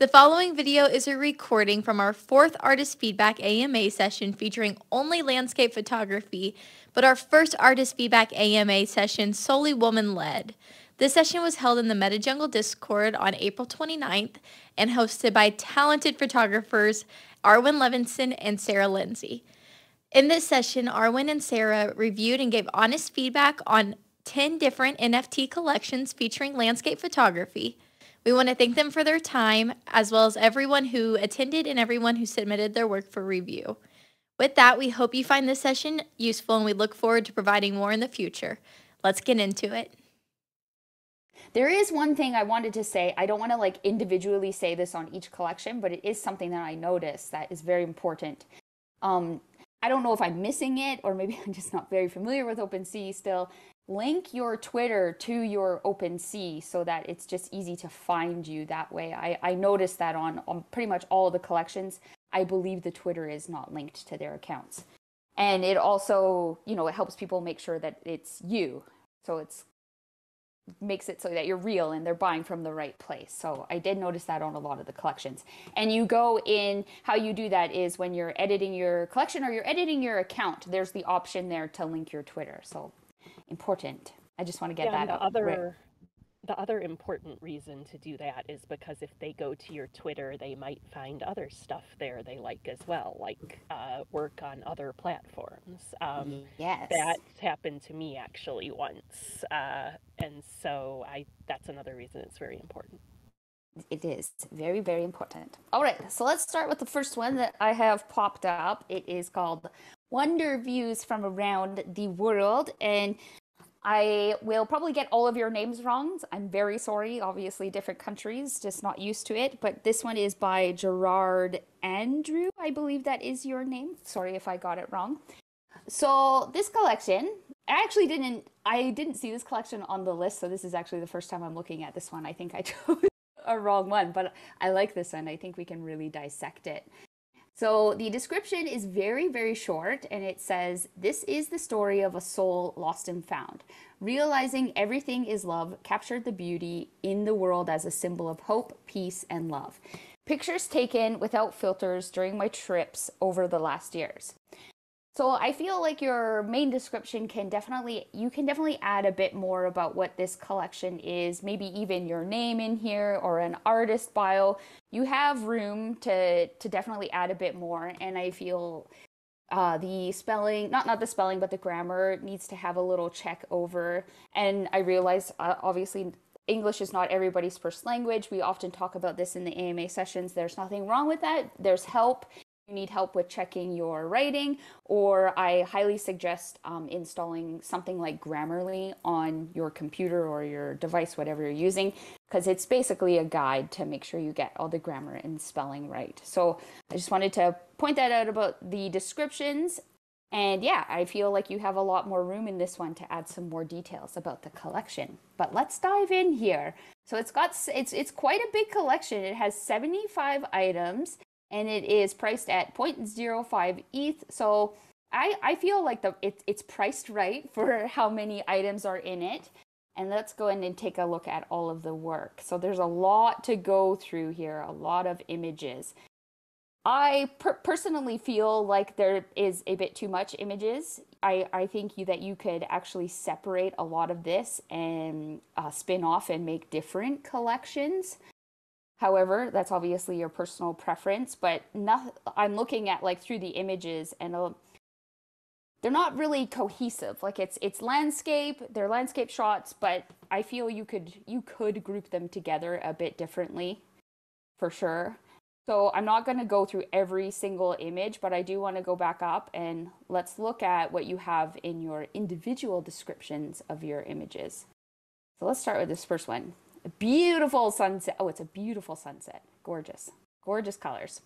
The following video is a recording from our 4th Artist Feedback AMA session featuring only landscape photography, but our first Artist Feedback AMA session solely woman-led. This session was held in the MetaJungle Discord on April 29th and hosted by talented photographers Arwen Levinson and Sarah Lindsay. In this session, Arwen and Sarah reviewed and gave honest feedback on 10 different NFT collections featuring landscape photography. We want to thank them for their time, as well as everyone who attended and everyone who submitted their work for review. With that, we hope you find this session useful, and we look forward to providing more in the future. Let's get into it. There is one thing I wanted to say. I don't want to individually say this on each collection, but it is something that I noticed that is very important. I don't know if I'm missing it, or maybe I'm just not very familiar with OpenSea still. Link your Twitter to your OpenSea so that it's just easy to find you that way. I noticed that on pretty much all of the collections. I believe the Twitter is not linked to their accounts. And it also, it helps people make sure that it's you. So it makes it so that you're real and they're buying from the right place. So I did notice that on a lot of the collections. And you go in, how you do that is when you're editing your collection or you're editing your account, there's the option there to link your Twitter. So important. I just want to get that out. The other important reason to do that is because if they go to your Twitter, they might find other stuff there they like as well, like work on other platforms. Yes. That's happened to me actually once. And so that's another reason it's very important. It is very, very important. All right, so let's start with the first one that I have popped up. It is called Wonder Views from Around the World, and I will probably get all of your names wrong. I'm very sorry. Obviously, different countries, just not used to it. But this one is by Gerard Andrew. I believe that is your name. Sorry if I got it wrong. So this collection, I didn't see this collection on the list. So this is actually the first time I'm looking at this one. I think I chose a wrong one, but I like this one. I think we can really dissect it. So the description is very, very short, and it says, "This is the story of a soul lost and found. Realizing everything is love, captured the beauty in the world as a symbol of hope, peace, and love. Pictures taken without filters during my trips over the last years." So I feel like your main description can definitely add a bit more about what this collection is, maybe even your name in here or an artist bio. You have room to definitely add a bit more, and I feel the spelling, not the spelling, but the grammar needs to have a little check over. And I realize, obviously, English is not everybody's first language. We often talk about this in the AMA sessions. There's nothing wrong with that. There's help. You need help with checking your writing, or I highly suggest installing something like Grammarly on your computer or your device, whatever you're using, because it's basically a guide to make sure you get all the grammar and spelling right. So I just wanted to point that out about the descriptions. And yeah, I feel like you have a lot more room in this one to add some more details about the collection. But let's dive in here. So it's quite a big collection. It has 75 items. And it is priced at 0.05 ETH. So I feel like it's priced right for how many items are in it. And let's go in and take a look at all of the work. So there's a lot to go through here, a lot of images. I personally feel like there is a bit too much images. I think that you could actually separate a lot of this and spin off and make different collections. However, that's obviously your personal preference, but I'm looking at through the images, and they're not really cohesive. It's landscape, they're landscape shots, but I feel you could group them together a bit differently, for sure. So I'm not going to go through every single image, but I do want to go back up and let's look at what you have in your individual descriptions of your images. So let's start with this first one. A beautiful sunset. Oh, it's a beautiful sunset. Gorgeous, gorgeous colors.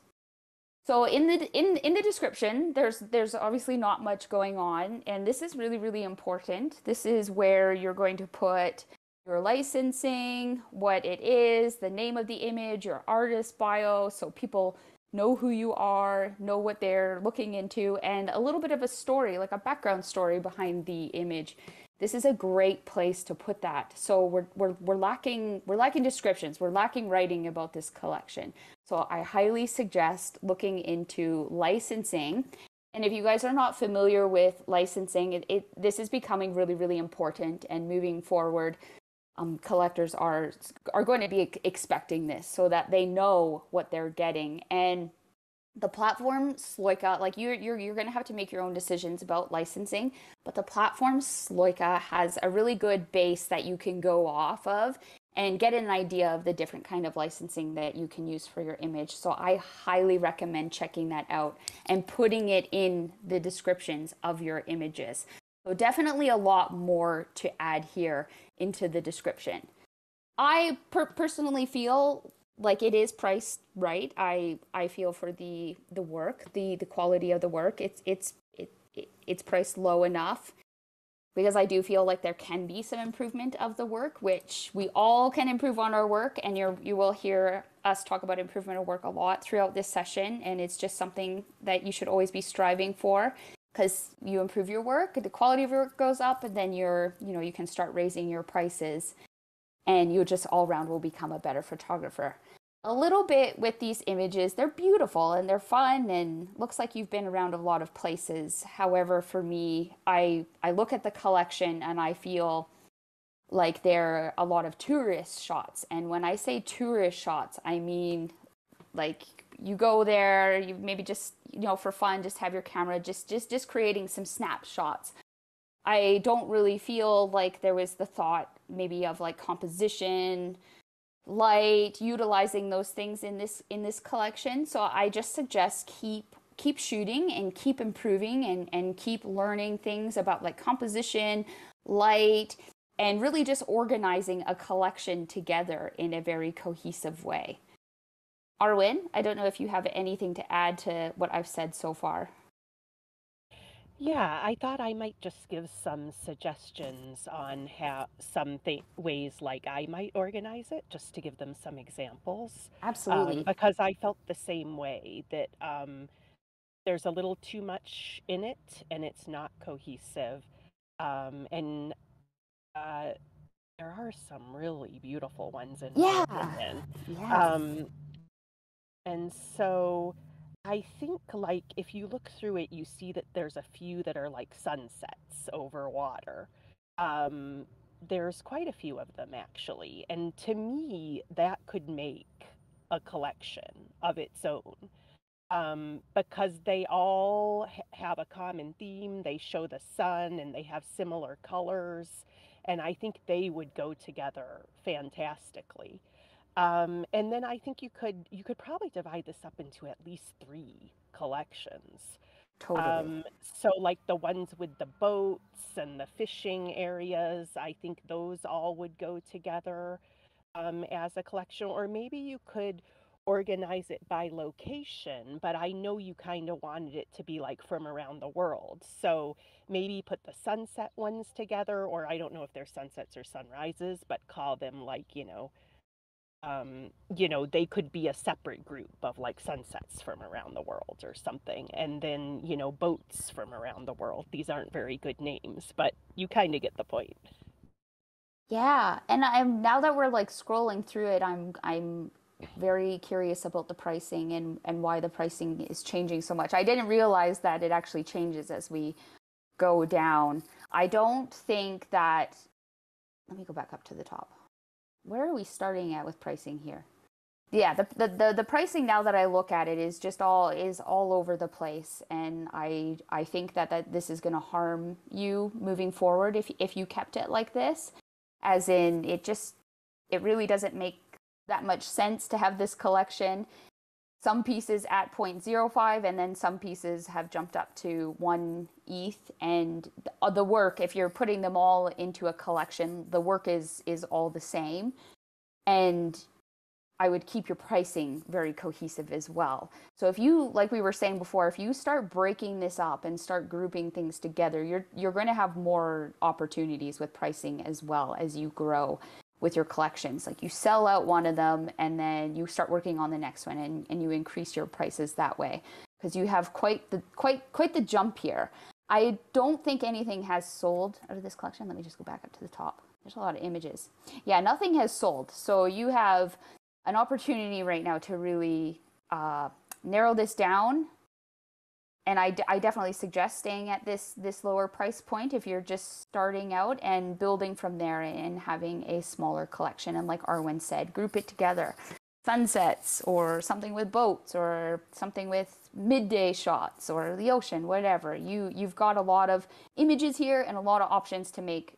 So in the description, there's obviously not much going on, and this is really, really important. This is where you're going to put your licensing, what it is, the name of the image, your artist bio, so people know who you are, know what they're looking into, and a little bit of a story, like a background story behind the image. this is a great place to put that. So we're lacking descriptions, we're lacking writing about this collection. So I highly suggest looking into licensing. And if you guys are not familiar with licensing, this is becoming really, really important. And moving forward, collectors are going to be expecting this so that they know what they're getting. And the platform Sloika, like you're going to have to make your own decisions about licensing, but the platform Sloika has a really good base that you can go off of and get an idea of the different kind of licensing that you can use for your image. So I highly recommend checking that out and putting it in the descriptions of your images. So definitely a lot more to add here into the description. I personally feel like it is priced right. I feel for the work, the quality of the work, it's priced low enough, because I do feel like there can be some improvement of the work, which we all can improve on our work, and you will hear us talk about improvement of work a lot throughout this session, and it's just something that you should always be striving for, because you improve your work, the quality of your work goes up, and then you can start raising your prices, and you just all around will become a better photographer. A little bit with these images, they're beautiful and they're fun and looks like you've been around a lot of places. However, for me, I look at the collection and I feel like there are a lot of tourist shots. And when I say tourist shots, I mean like you go there, you maybe just, for fun, just have your camera, just creating some snapshots. I don't really feel like there was the thought maybe of like composition, light, utilizing those things in this collection. So I just suggest keep shooting and keep improving and keep learning things about like composition, light, and really just organizing a collection together in a very cohesive way. Arwen, I don't know if you have anything to add to what I've said so far. Yeah, I thought I might just give some suggestions on how ways like I might organize it, just to give them some examples. Absolutely. Because I felt the same way, that there's a little too much in it and it's not cohesive. And there are some really beautiful ones in my opinion. Yes. And so I think, like, if you look through it, you see that there's a few that are like sunsets over water. Um, there's quite a few of them, actually. And to me, that could make a collection of its own. Because they all have a common theme. They show the sun and they have similar colors. And I think they would go together fantastically. And then I think you could probably divide this up into at least 3 collections. Totally. So like the ones with the boats and the fishing areas, I think those all would go together as a collection. Or maybe you could organize it by location, but I know you kind of wanted it to be like from around the world. So maybe put the sunset ones together, or I don't know if they're sunsets or sunrises, but call them like, they could be a separate group of like sunsets from around the world or something. And then, boats from around the world. These aren't very good names, but you kind of get the point. Yeah, and I'm now that we're like scrolling through it, I'm very curious about the pricing and why the pricing is changing so much. I didn't realize that it actually changes as we go down. I don't think that, let me go back up to the top. Where are we starting at with pricing here? Yeah, the pricing, now that I look at it, is just all over the place, and I think that this is going to harm you moving forward if you kept it like this. As in, it really doesn't make that much sense to have this collection. Some pieces at 0.05, and then some pieces have jumped up to 1 ETH. And the work, if you're putting them all into a collection, the work is all the same. And I would keep your pricing very cohesive as well. So if you, like we were saying before, if you start breaking this up and start grouping things together, you're going to have more opportunities with pricing as well as you grow with your collections. Like you sell out one of them and then you start working on the next one, and you increase your prices that way, because you have quite the jump here. I don't think anything has sold out of this collection. Let me just go back up to the top. There's a lot of images. Yeah, nothing has sold. So you have an opportunity right now to really narrow this down. And I definitely suggest staying at this lower price point if you're just starting out, and building from there and having a smaller collection. And like Arwen said, group it together. Sunsets, or something with boats, or something with midday shots, or the ocean, whatever. You've got a lot of images here and a lot of options to make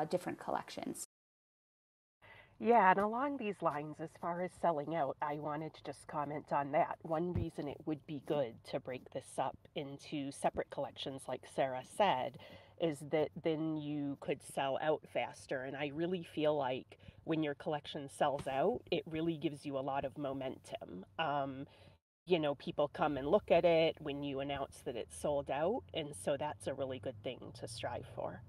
different collections. Yeah, and along these lines, as far as selling out, I wanted to just comment on that. One reason it would be good to break this up into separate collections, like Sarah said, is that then you could sell out faster. And I really feel like when your collection sells out, it really gives you a lot of momentum. People come and look at it when you announce that it's sold out. And so that's a really good thing to strive for.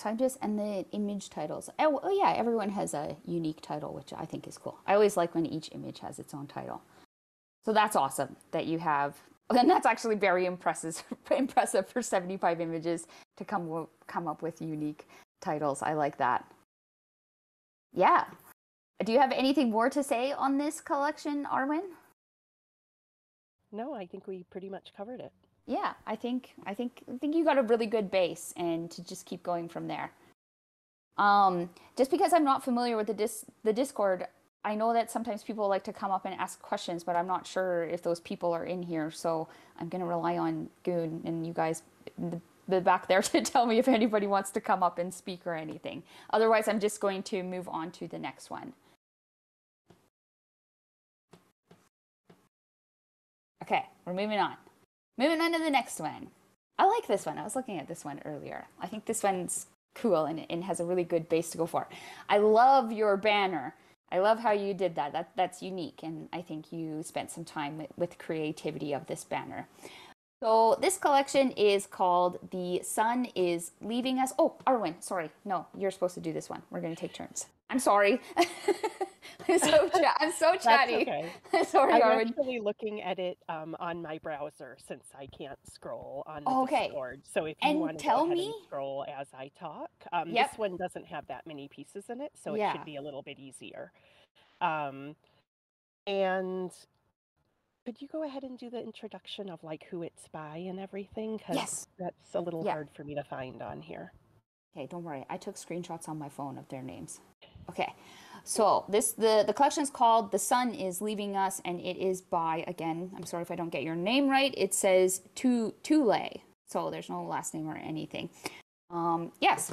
So and the image titles. Oh yeah, everyone has a unique title, which I think is cool. I always like when each image has its own title. So that's awesome that you have, and that's actually very impressive for 75 images to come up with unique titles. I like that. Yeah. Do you have anything more to say on this collection, Arwen? No, I think we pretty much covered it. Yeah, I think you got a really good base, and to just keep going from there. Just because I'm not familiar with the Discord, I know that sometimes people like to come up and ask questions, but I'm not sure if those people are in here. So I'm going to rely on Goon and you guys back there to tell me if anybody wants to come up and speak or anything. Otherwise, I'm just going to move on to the next one. Okay, we're moving on. Moving on to the next one. I like this one. I was looking at this one earlier. I think this one's cool and has a really good base to go for. I love your banner. I love how you did that. That's unique, and I think you spent some time with creativity of this banner. So this collection is called The Sun is Leaving Us. Oh, Arwen, sorry. No, you're supposed to do this one. We're going to take turns. I'm sorry. I'm so chatty. That's okay. Sorry, I'm Arwen. actually looking at it on my browser since I can't scroll on the Okay. Discord. So if you And want to tell go ahead me. and scroll as I talk, Yep. this one doesn't have that many pieces in it, so it Yeah. should be a little bit easier. And could you go ahead and do the introduction of like who it's by and everything? Because Yes. that's a little Yeah. hard for me to find on here. Okay, don't worry. I took screenshots on my phone of their names. Okay, so the collection is called The Sun is Leaving Us, and it is by, again, I'm sorry if I don't get your name right, it says Tule, so there's no last name or anything. Yes,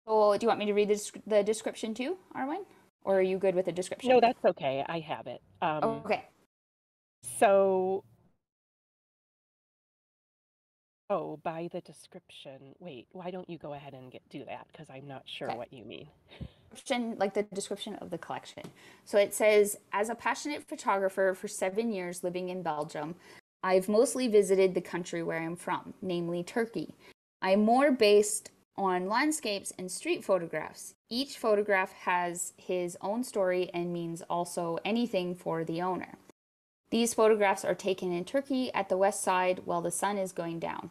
so do you want me to read the description too, Arwen? Or are you good with the description? No, that's okay. I have it. Okay. So, by the description. Wait, why don't you go ahead and do that? Because I'm not sure what you mean. Like the description of the collection. So it says, as a passionate photographer for 7 years living in Belgium, I've mostly visited the country where I'm from, namely Turkey. I'm more based on landscapes and street photographs. Each photograph has his own story and means also anything for the owner. These photographs are taken in Turkey at the west side while the sun is going down.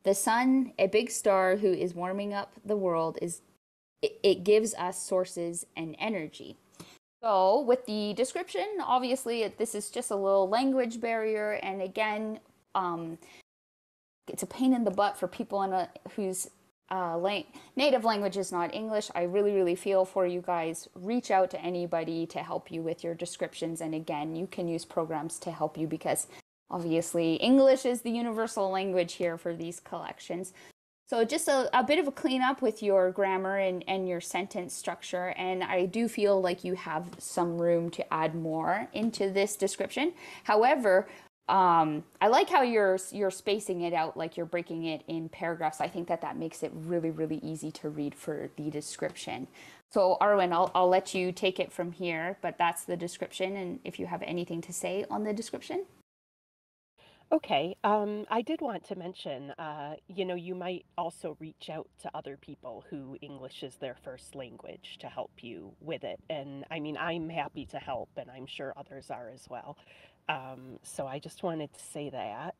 The sun, a big star who is warming up the world, it gives us sources and energy. So with the description, obviously this is just a little language barrier, and again, it's a pain in the butt for people whose native language is not English. I really, really feel for you guys. Reach out to anybody to help you with your descriptions, and again, you can use programs to help you because obviously English is the universal language here for these collections. So just a bit of a cleanup with your grammar and your sentence structure, and I do feel like you have some room to add more into this description. However, I like how you're spacing it out, like you're breaking it in paragraphs. I think that makes it really, really easy to read for the description. So Arwen, I'll let you take it from here, but that's the description, and if you have anything to say on the description. Okay, I did want to mention, you might also reach out to other people who English is their first language to help you with it. And I mean, I'm happy to help, and I'm sure others are as well. So I just wanted to say that.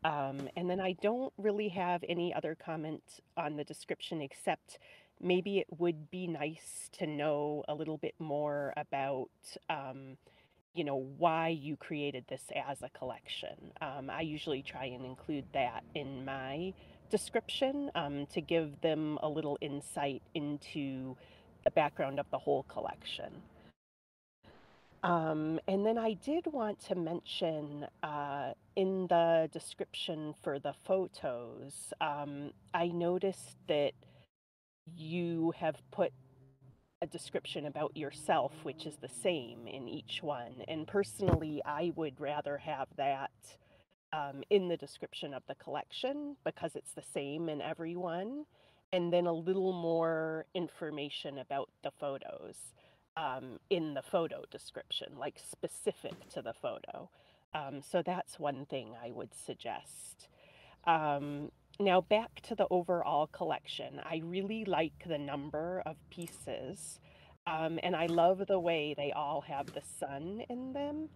And then I don't really have any other comment on the description except maybe it would be nice to know a little bit more about, why you created this as a collection. I usually try and include that in my description to give them a little insight into the background of the whole collection. And then I did want to mention in the description for the photos, I noticed that you have put a description about yourself, which is the same in each one. And personally, I would rather have that in the description of the collection because it's the same in every one, and then a little more information about the photos in the photo description, like specific to the photo. So that's one thing I would suggest. Now back to the overall collection. I really like the number of pieces, and I love the way they all have the sun in them.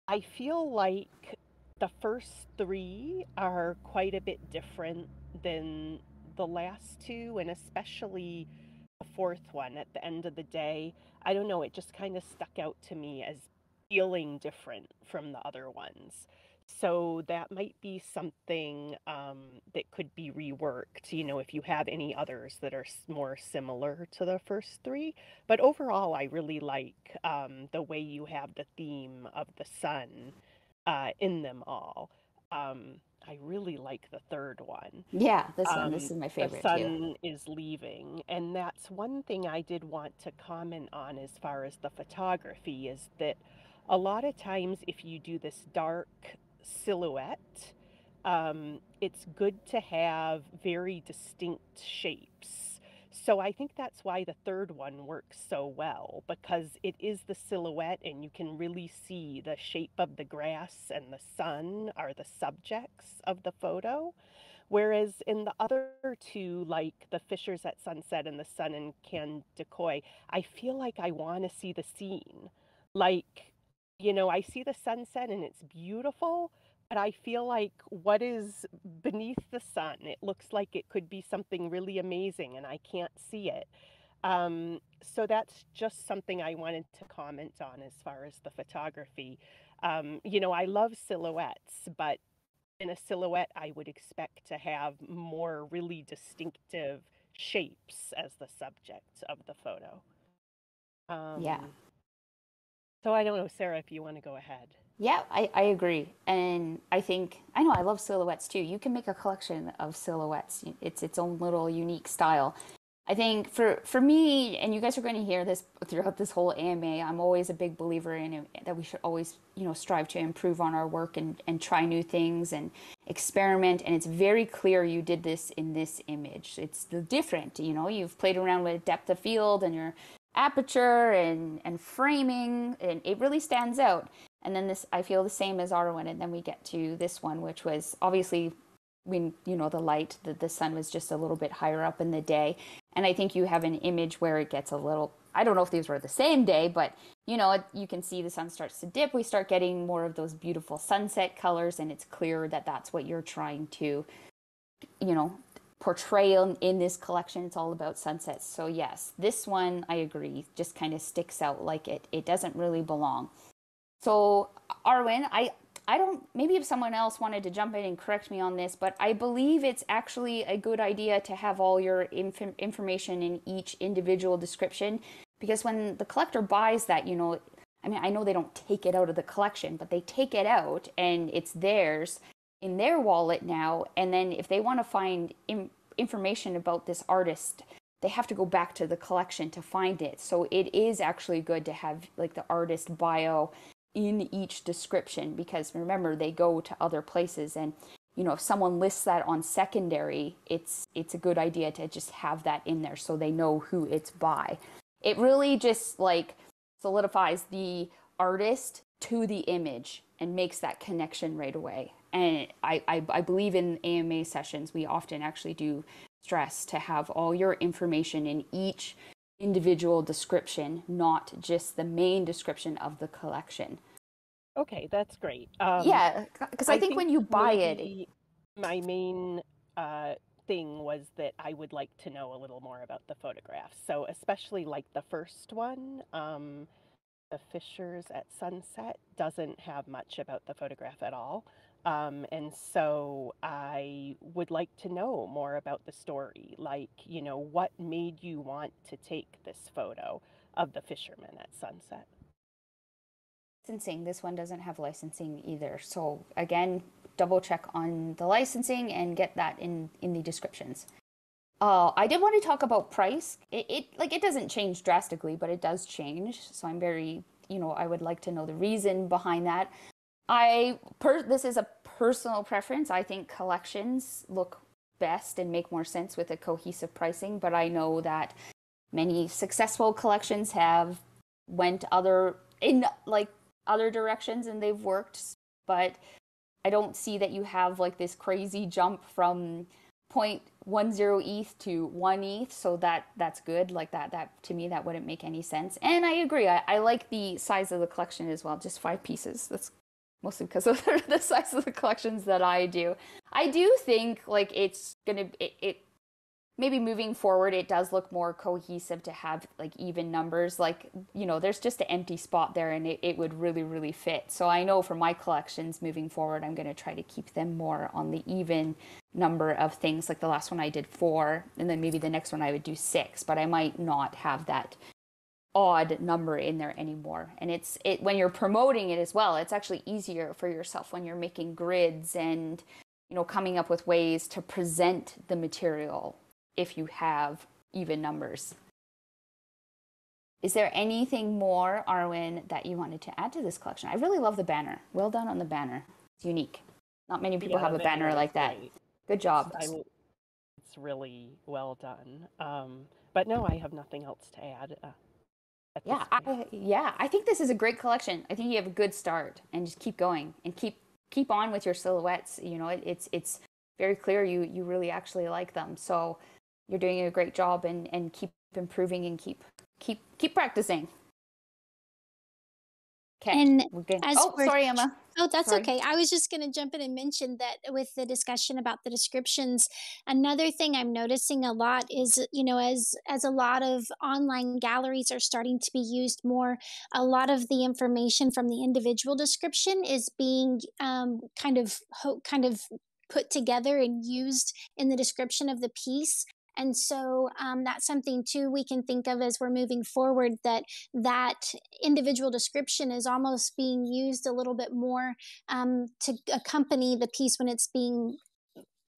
I feel like the first three are quite a bit different than the last two, and especially the fourth one at the end of the day. I don't know, it just kind of stuck out to me as feeling different from the other ones. So that might be something that could be reworked, if you have any others that are more similar to the first three. But overall, I really like the way you have the theme of the sun in them all. I really like the third one. Yeah, this is my The favorite too. sun is leaving, and that's one thing I did want to comment on as far as the photography is that a lot of times if you do this dark silhouette, it's good to have very distinct shapes. So I think that's why the third one works so well, because it is the silhouette and you can really see the shape of the grass and the sun are the subjects of the photo. Whereas in the other two, like the Fishers at Sunset and the Sun in Candacoy, I feel like I want to see the scene. Like, I see the sunset and it's beautiful, but I feel like what is beneath the sun? It looks like it could be something really amazing and I can't see it. So that's just something I wanted to comment on as far as the photography. I love silhouettes, but in a silhouette, I would expect to have more really distinctive shapes as the subject of the photo. Yeah. So I don't know, Sarah, if you want to go ahead. Yeah, I agree. And I know I love silhouettes too. You can make a collection of silhouettes. It's its own little unique style. I think for me, and you guys are going to hear this throughout this whole AMA, I'm always a big believer in it, that we should always, strive to improve on our work and try new things and experiment. And it's very clear you did this in this image. It's the different, you've played around with depth of field and your aperture and framing, and it really stands out. And then I feel the same as our one. And then we get to this one, which was obviously when, the light, the sun was just a little bit higher up in the day. And I think you have an image where it gets a little, I don't know if these were the same day, but, you can see the sun starts to dip. We start getting more of those beautiful sunset colors, and it's clear that that's what you're trying to, portray in this collection. It's all about sunsets. So yes, this one, I agree, just kind of sticks out like it doesn't really belong. So Arwen, I don't, maybe if someone else wanted to jump in and correct me on this, but I believe it's actually a good idea to have all your information in each individual description, because when the collector buys that, I know they don't take it out of the collection, but they take it out and it's theirs in their wallet now. And then if they want to find information about this artist, they have to go back to the collection to find it. So it is actually good to have like the artist bio in each description, because remember, they go to other places, and if someone lists that on secondary, it's a good idea to just have that in there so they know who it's by. It really just like solidifies the artist to the image and makes that connection right away. And I believe in AMA sessions, we often actually do stress to have all your information in each individual description, not just the main description of the collection. Okay, that's great. Yeah, because I think when you buy it, My main thing was that I would like to know a little more about the photographs. So especially like the first one, the Fishers at Sunset doesn't have much about the photograph at all. And so I would like to know more about the story. Like, what made you want to take this photo of the fisherman at sunset? Licensing. This one doesn't have licensing either. So again, double check on the licensing and get that in the descriptions. I did want to talk about price. It doesn't change drastically, but it does change. So I'm very, I would like to know the reason behind that. This is a personal preference. I think collections look best and make more sense with a cohesive pricing, but I know that many successful collections have went other directions and they've worked, but I don't see that you have like this crazy jump from 0.10 ETH to 1 ETH, so that's good. Like that to me, that wouldn't make any sense. And I agree, I like the size of the collection as well, just 5 pieces. That's mostly because of the size of the collections that I do. I do think like it's gonna maybe moving forward, it does look more cohesive to have like even numbers. Like, there's just an empty spot there and it would really, really fit. So I know for my collections moving forward, I'm going to try to keep them more on the even number of things. Like the last one I did 4, and then maybe the next one I would do 6, but I might not have that odd number in there anymore. And when you're promoting it as well, it's actually easier for yourself when you're making grids and, coming up with ways to present the material if you have even numbers. Is there anything more, Arwen, that you wanted to add to this collection? I really love the banner. Well done on the banner. It's unique. Not many people have a banner like that. Great. Good job. It's really well done. But no, I have nothing else to add. I think this is a great collection. I think you have a good start, and just keep going and keep on with your silhouettes. It's very clear you really actually like them. So you're doing a great job, and keep improving and keep practicing. Okay. And sorry, Emma. Oh, that's Sorry. okay. I was just going to jump in and mention that with the discussion about the descriptions, another thing I'm noticing a lot is, as a lot of online galleries are starting to be used more, a lot of the information from the individual description is being kind of put together and used in the description of the piece. And so that's something too we can think of as we're moving forward, that individual description is almost being used a little bit more to accompany the piece when it's being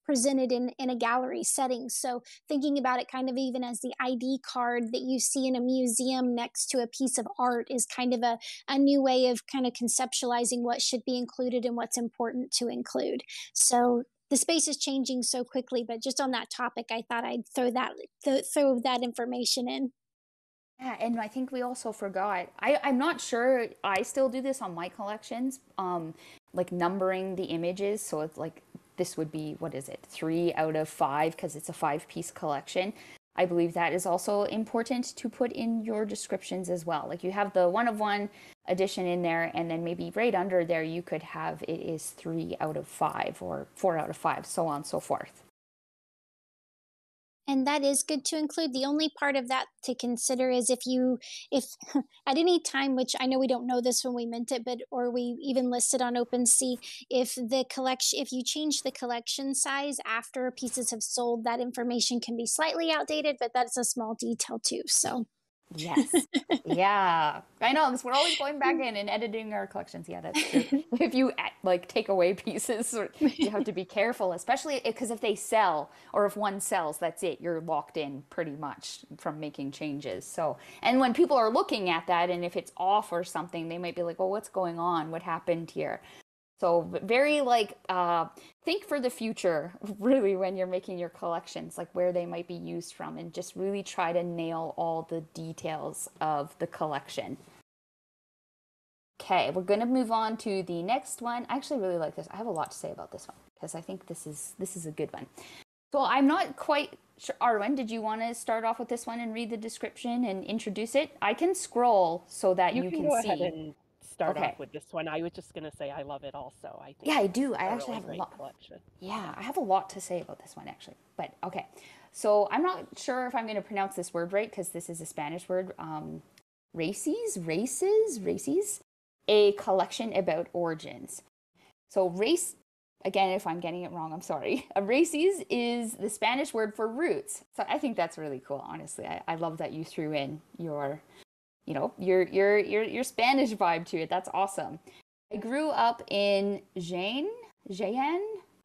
presented in a gallery setting. So thinking about it kind of even as the ID card that you see in a museum next to a piece of art is kind of a new way of kind of conceptualizing what should be included and what's important to include. So the space is changing so quickly, but just on that topic, I thought I'd throw that information in. Yeah, and I think we also forgot. I'm not sure. I still do this on my collections, like numbering the images. So it's like this would be, what is it, 3 out of 5 because it's a 5-piece collection. I believe that is also important to put in your descriptions as well. Like you have the 1-of-1 edition in there, and then maybe right under there you could have it is 3 out of 5 or 4 out of 5, so on and so forth. And that is good to include. The only part of that to consider is if at any time, which I know we don't know this when we mint it, or we even listed on OpenSea, if you change the collection size after pieces have sold, that information can be slightly outdated, but that's a small detail too. So yes. Yeah, I know, because we're always going back in and editing our collections. Yeah, that's true. If you take away pieces, you have to be careful, especially because if they sell, or if one sells, that's it. You're locked in pretty much from making changes. So, and when people are looking at that, and if it's off or something, they might be like, well, what's going on? What happened here? So very think for the future, really, when you're making your collections, like where they might be used from, and just really try to nail all the details of the collection. Okay, we're going to move on to the next one. I actually really like this. I have a lot to say about this one because I think this is a good one. So I'm not quite sure. Arwen, did you want to start off with this one and read the description and introduce it? I can scroll so that you can go see. ahead and start Okay. off with this one. I was just going to say I love it also. I think Yeah, I do. I it's a actually really have a great lot. collection. Yeah, I have a lot to say about this one actually. But okay. So I'm not sure if I'm going to pronounce this word right because this is a Spanish word. Races, a collection about origins. So race, again, if I'm getting it wrong, I'm sorry. Races is the Spanish word for roots. So I think that's really cool, honestly. I love that you threw in your, your Spanish vibe to it. That's awesome. I grew up in Jaén,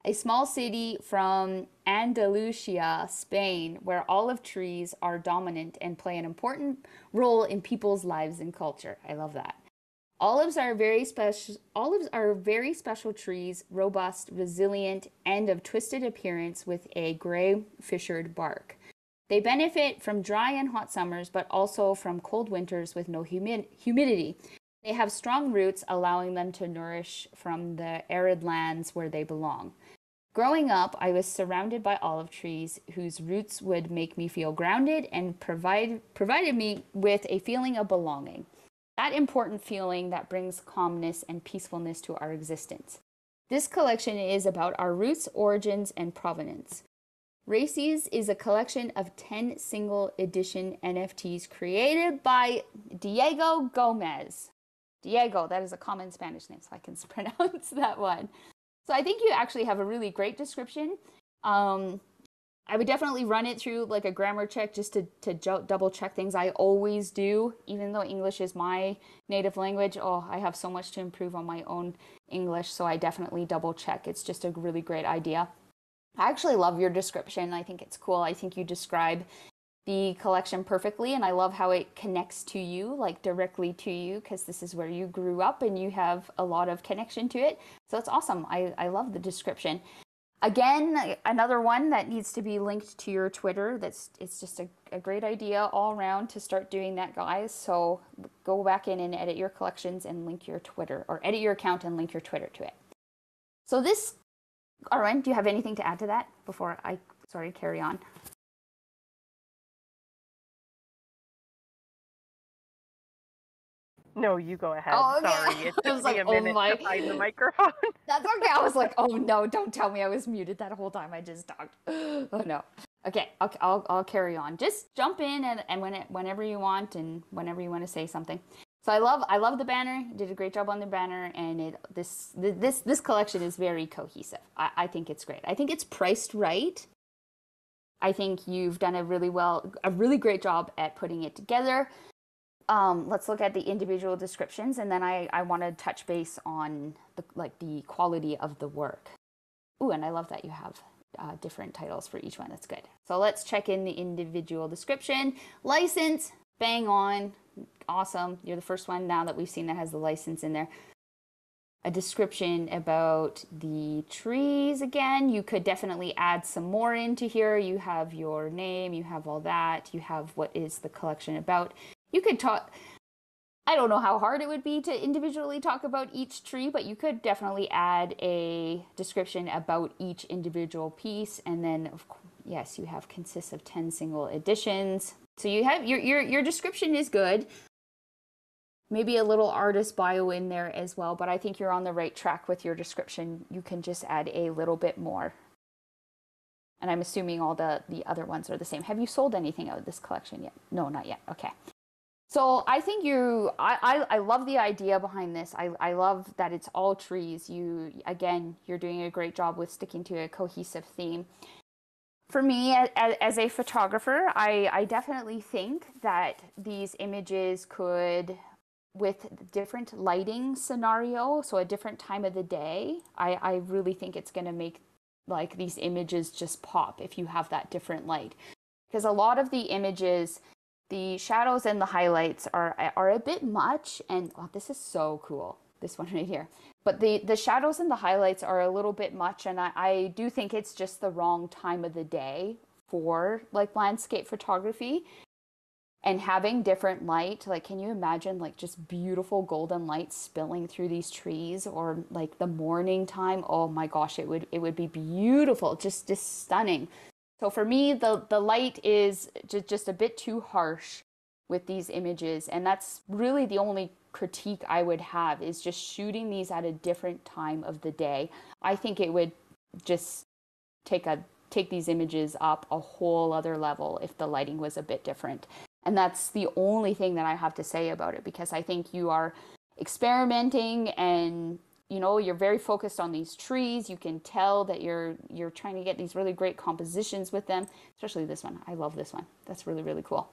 a small city from Andalusia, Spain, where olive trees are dominant and play an important role in people's lives and culture. I love that. Olives are very special trees, robust, resilient, and of twisted appearance with a gray fissured bark. They benefit from dry and hot summers, but also from cold winters with no humidity. They have strong roots, allowing them to nourish from the arid lands where they belong. Growing up, I was surrounded by olive trees whose roots would make me feel grounded and provided me with a feeling of belonging. That important feeling that brings calmness and peacefulness to our existence. This collection is about our roots, origins, and provenance. Races is a collection of 10 single edition NFTs created by Diego Gomez. Diego, that is a common Spanish name, so I can pronounce that one. So I think you actually have a really great description. I would definitely run it through like a grammar check just to double check things. I always do, even though English is my native language. Oh, I have so much to improve on my own English, so I definitely double check. It's just a really great idea. I actually love your description. I think it's cool. I think you describe the collection perfectly, and I love how it connects to you, like directly to you, because this is where you grew up and you have a lot of connection to it. So it's awesome. I love the description. Again, another one that needs to be linked to your Twitter. It's just a great idea all around to start doing that, guys. So go back in and edit your collections and link your Twitter, or edit your account and link your Twitter to it. So this, Arwen, do you have anything to add to that before I carry on? No, you go ahead. Oh, okay. Sorry, it I was took me like, a minute to find the microphone. That's okay. I was like, oh no, don't tell me I was muted that whole time I just talked. Oh no. Okay, I'll carry on. Just jump in and whenever you want and whenever you want to say something. So I love the banner. You did a great job on the banner, and this collection is very cohesive. I think it's great. I think it's priced right. I think you've done a really great job at putting it together. Let's look at the individual descriptions, and then I want to touch base on the quality of the work. Ooh, and I love that you have different titles for each one. That's good. So let's check in the individual description. License, bang on, awesome. You're the first one now that we've seen that has the license in there. A description about the trees again. You could definitely add some more into here. You have your name, you have all that, you have what is the collection about. You could talk, I don't know how hard it would be to individually talk about each tree, but you could definitely add a description about each individual piece. And then, yes, you have consists of 10 single editions. So you have your description is good. Maybe a little artist bio in there as well, but I think you're on the right track with your description. You can just add a little bit more. And I'm assuming all the other ones are the same. Have you sold anything out of this collection yet? No, not yet. Okay. So I think I love the idea behind this. I love that it's all trees. You're doing a great job with sticking to a cohesive theme. For me, as a photographer, I definitely think that these images could, with different lighting scenario, so a different time of the day, I really think it's going to make like these images just pop if you have that different light. Because a lot of the images, the shadows and the highlights are a bit much, and oh, this is so cool, this one right here. But the shadows and the highlights are a little bit much, and I do think it's just the wrong time of the day for like landscape photography. And having different light, like can you imagine like just beautiful golden light spilling through these trees, or like the morning time? Oh my gosh, it would be beautiful, just stunning. So for me, the light is just a bit too harsh with these images, and that's really the only critique I would have is just shooting these at a different time of the day. I think it would just take these images up a whole other level if the lighting was a bit different. And that's the only thing that I have to say about it, because I think you are experimenting and you're very focused on these trees. You can tell that you're trying to get these really great compositions with them, especially this one. I love this one. That's really, really cool.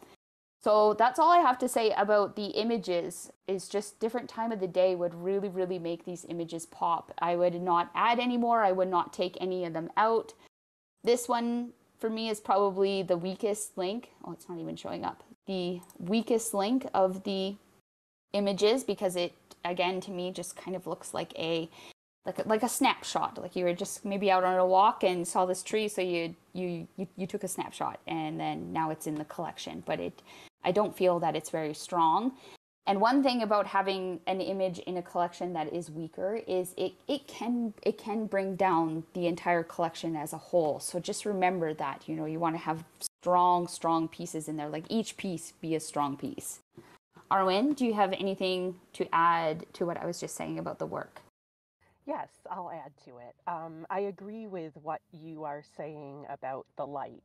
So that's all I have to say about the images, is just different time of the day would really, really make these images pop. I would not add any more. I would not take any of them out. This one for me is probably the weakest link. Oh, it's not even showing up. The weakest link of the images, because it, again, to me just kind of looks like a snapshot. Like you were just maybe out on a walk and saw this tree, so you took a snapshot, and then now it's in the collection. But I don't feel that it's very strong. And one thing about having an image in a collection that is weaker is it can bring down the entire collection as a whole. So just remember that, you want to have strong pieces in there, like each piece be a strong piece. Arwen, do you have anything to add to what I was just saying about the work? Yes, I'll add to it. I agree with what you are saying about the light.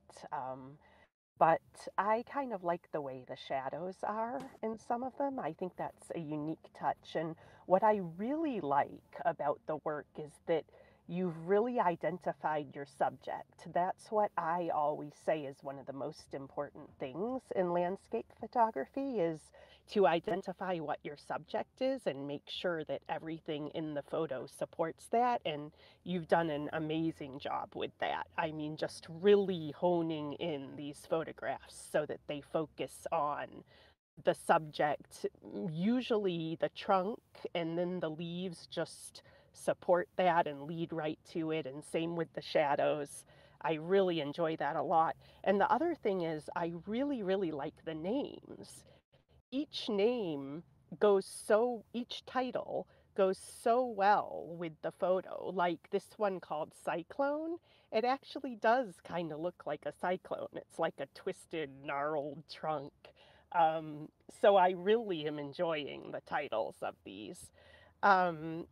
But I kind of like the way the shadows are in some of them. I think that's a unique touch. And what I really like about the work is that you've really identified your subject. That's what I always say is one of the most important things in landscape photography, is to identify what your subject is and make sure that everything in the photo supports that. And you've done an amazing job with that. I mean, just really honing in these photographs so that they focus on the subject, usually the trunk, and then the leaves just support that and lead right to it. And same with the shadows. I really enjoy that a lot. And the other thing is, I really, really like the names. Each title goes so well with the photo. Like this one called Cyclone, it actually does kind of look like a cyclone. It's like a twisted, gnarled trunk. So I really am enjoying the titles of these. And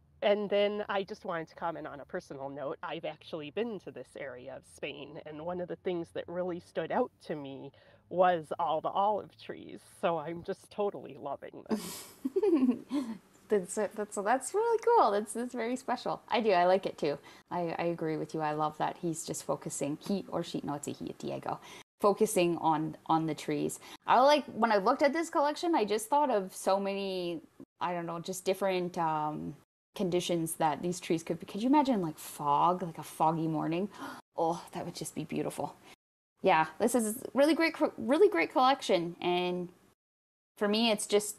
then I just wanted to comment on a personal note. I've actually been to this area of Spain, and one of the things that really stood out to me was all the olive trees. So I'm just totally loving them. That's really cool. That's very special. I do. I like it too. I agree with you. I love that he's just focusing. He or she. No, it's a he. Diego. Focusing on the trees. When I looked at this collection, I just thought of so many. I don't know, just different conditions that these trees could be. Could you imagine like fog, like a foggy morning? Oh, that would just be beautiful. Yeah, this is really great collection, and for me, it's just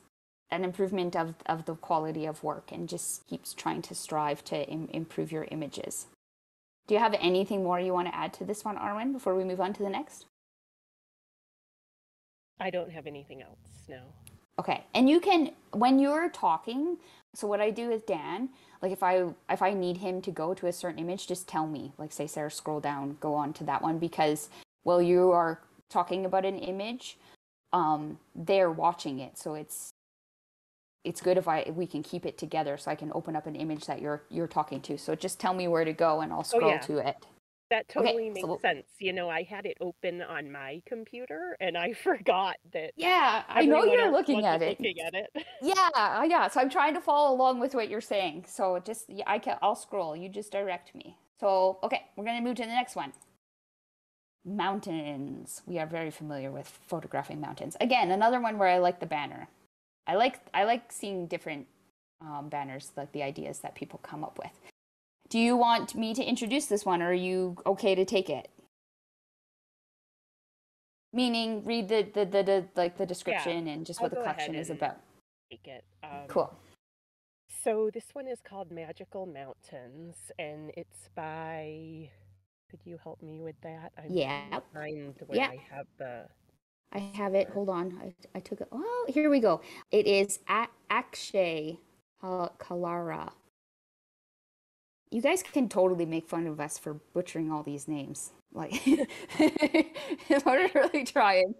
an improvement of the quality of work, and just keeps trying to strive to improve your images. Do you have anything more you want to add to this one, Arwen, before we move on to the next? I don't have anything else, no. Okay, and you can, when you're talking, so what I do with Dan, like if I need him to go to a certain image, just tell me, like say, Sarah, scroll down, go on to that one, because while you are talking about an image, they're watching it, so it's good if we can keep it together, so I can open up an image that you're talking to. So just tell me where to go, and I'll scroll to it. That totally makes sense. I had it open on my computer, and I forgot that. Yeah, I know you're looking at it. Yeah. So I'm trying to follow along with what you're saying. So just I'll scroll. You just direct me. So okay, we're gonna move to the next one. Mountains. We are very familiar with photographing mountains. Again, another one where I like the banner. I like seeing different banners, like the ideas that people come up with. Do you want me to introduce this one, or are you okay to take it? Meaning, read the description and just what the collection is about. Take it. Cool. So this one is called Magical Mountains, and it's by. Could you help me with that? I'm trying to find where I have the. I have it. Hold on. I took it. Oh, here we go. It is Akshay Kalara. You guys can totally make fun of us for butchering all these names. Like, if I'm really trying,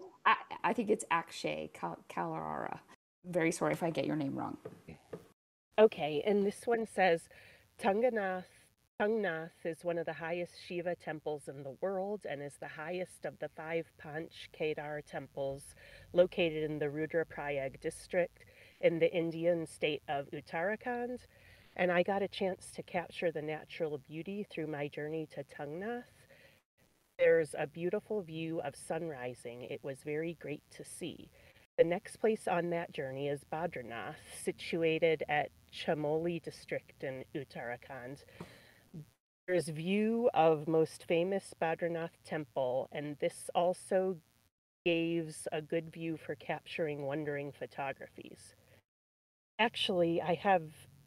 I think it's Akshay Kalara. Very sorry if I get your name wrong. Okay, and this one says, Tungnath is one of the highest Shiva temples in the world and is the highest of the 5 Panch Kedar temples located in the Rudraprayag district in the Indian state of Uttarakhand. And I got a chance to capture the natural beauty through my journey to Tungnath. There's a beautiful view of sun rising. It was very great to see. The next place on that journey is Badranath, situated at Chamoli district in Uttarakhand. There's view of most famous Badranath temple, and this also gives a good view for capturing wandering photographies. Actually, I have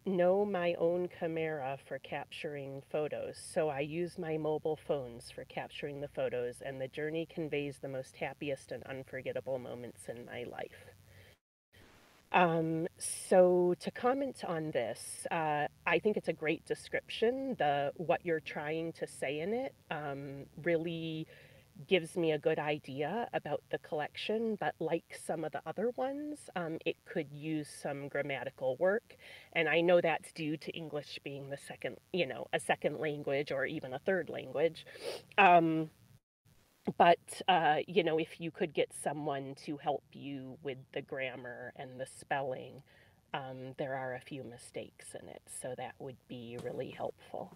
my own camera for capturing photos, so I use my mobile phones for capturing the photos, and the journey conveys the most happiest and unforgettable moments in my life. So to comment on this, I think it's a great description. What you're trying to say in it really gives me a good idea about the collection, but like some of the other ones, it could use some grammatical work. And I know that's due to English being the second, a second language or even a third language. But if you could get someone to help you with the grammar and the spelling, there are a few mistakes in it, so that would be really helpful.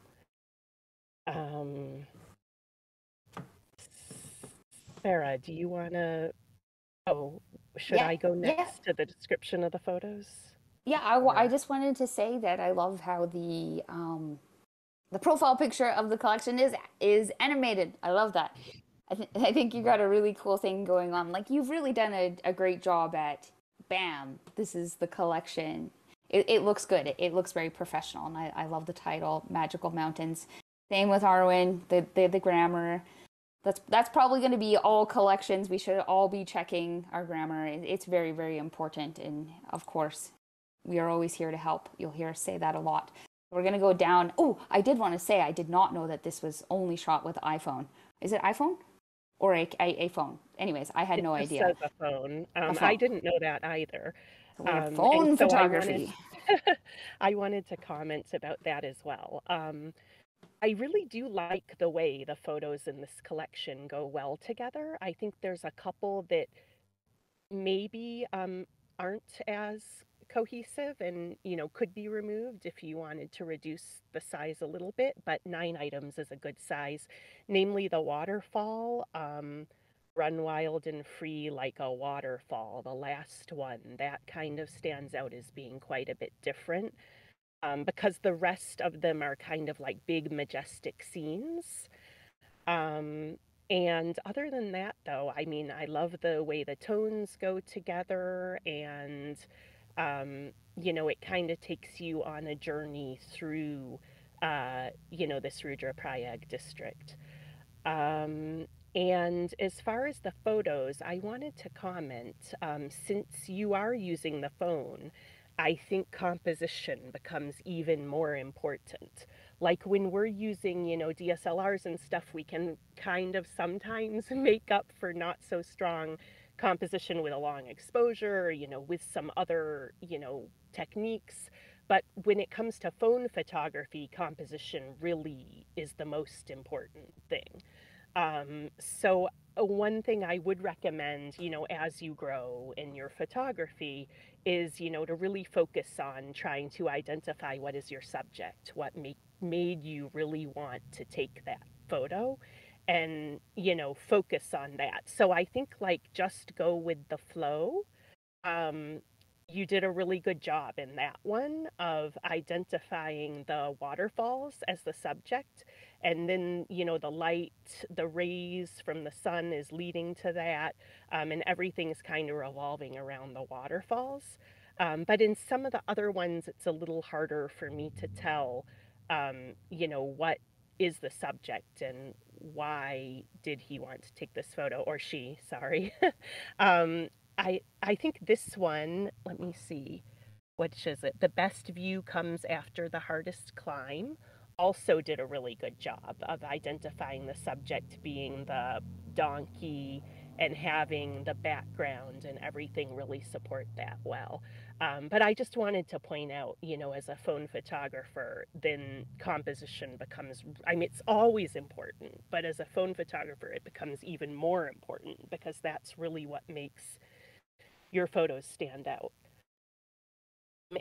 Sarah, do you want to, should I go next to the description of the photos? Yeah, I just wanted to say that I love how the profile picture of the collection is animated. I love that. I think you got a really cool thing going on. Like, you've really done a great job at, bam, this is the collection. It looks good. It looks very professional, and I love the title, Magical Mountains. Same with Arwen, the grammar. That's probably going to be all collections. We should all be checking our grammar. It's very, very important, and of course, we are always here to help. You'll hear us say that a lot. We're going to go down. Oh, I did want to say, I did not know that this was only shot with iPhone. Is it iPhone? Or a phone. Anyways, I had no idea. It says a phone. I didn't know that either. Phone photography. I wanted to comment about that as well. I really do like the way the photos in this collection go well together. I think there's a couple that maybe aren't as cohesive and could be removed if you wanted to reduce the size a little bit, but 9 items is a good size, namely the waterfall, run wild and free like a waterfall. The last one, that kind of stands out as being quite a bit different, because the rest of them are kind of like big majestic scenes. And other than that, though, I mean, I love the way the tones go together, and it kind of takes you on a journey through, this Rudraprayag district. And as far as the photos, I wanted to comment, since you are using the phone, I think composition becomes even more important. Like when we're using, DSLRs and stuff, we can kind of sometimes make up for not so strong composition with a long exposure, with some other, techniques. But when it comes to phone photography, composition really is the most important thing. So one thing I would recommend, as you grow in your photography is, to really focus on trying to identify what is your subject, what made you really want to take that photo, and, focus on that. So I think just go with the flow. You did a really good job in that one of identifying the waterfalls as the subject. And then, the light, the rays from the sun is leading to that. And everything's kind of revolving around the waterfalls. But in some of the other ones, it's a little harder for me to tell, what is the subject and why did he want to take this photo, or she, sorry. I think this one, let me see, which is it? The best view comes after the hardest climb, also did a really good job of identifying the subject being the donkey and having the background and everything really support that well. But I just wanted to point out, as a phone photographer, then composition becomes, I mean, it's always important, but as a phone photographer, it becomes even more important because that's really what makes your photos stand out.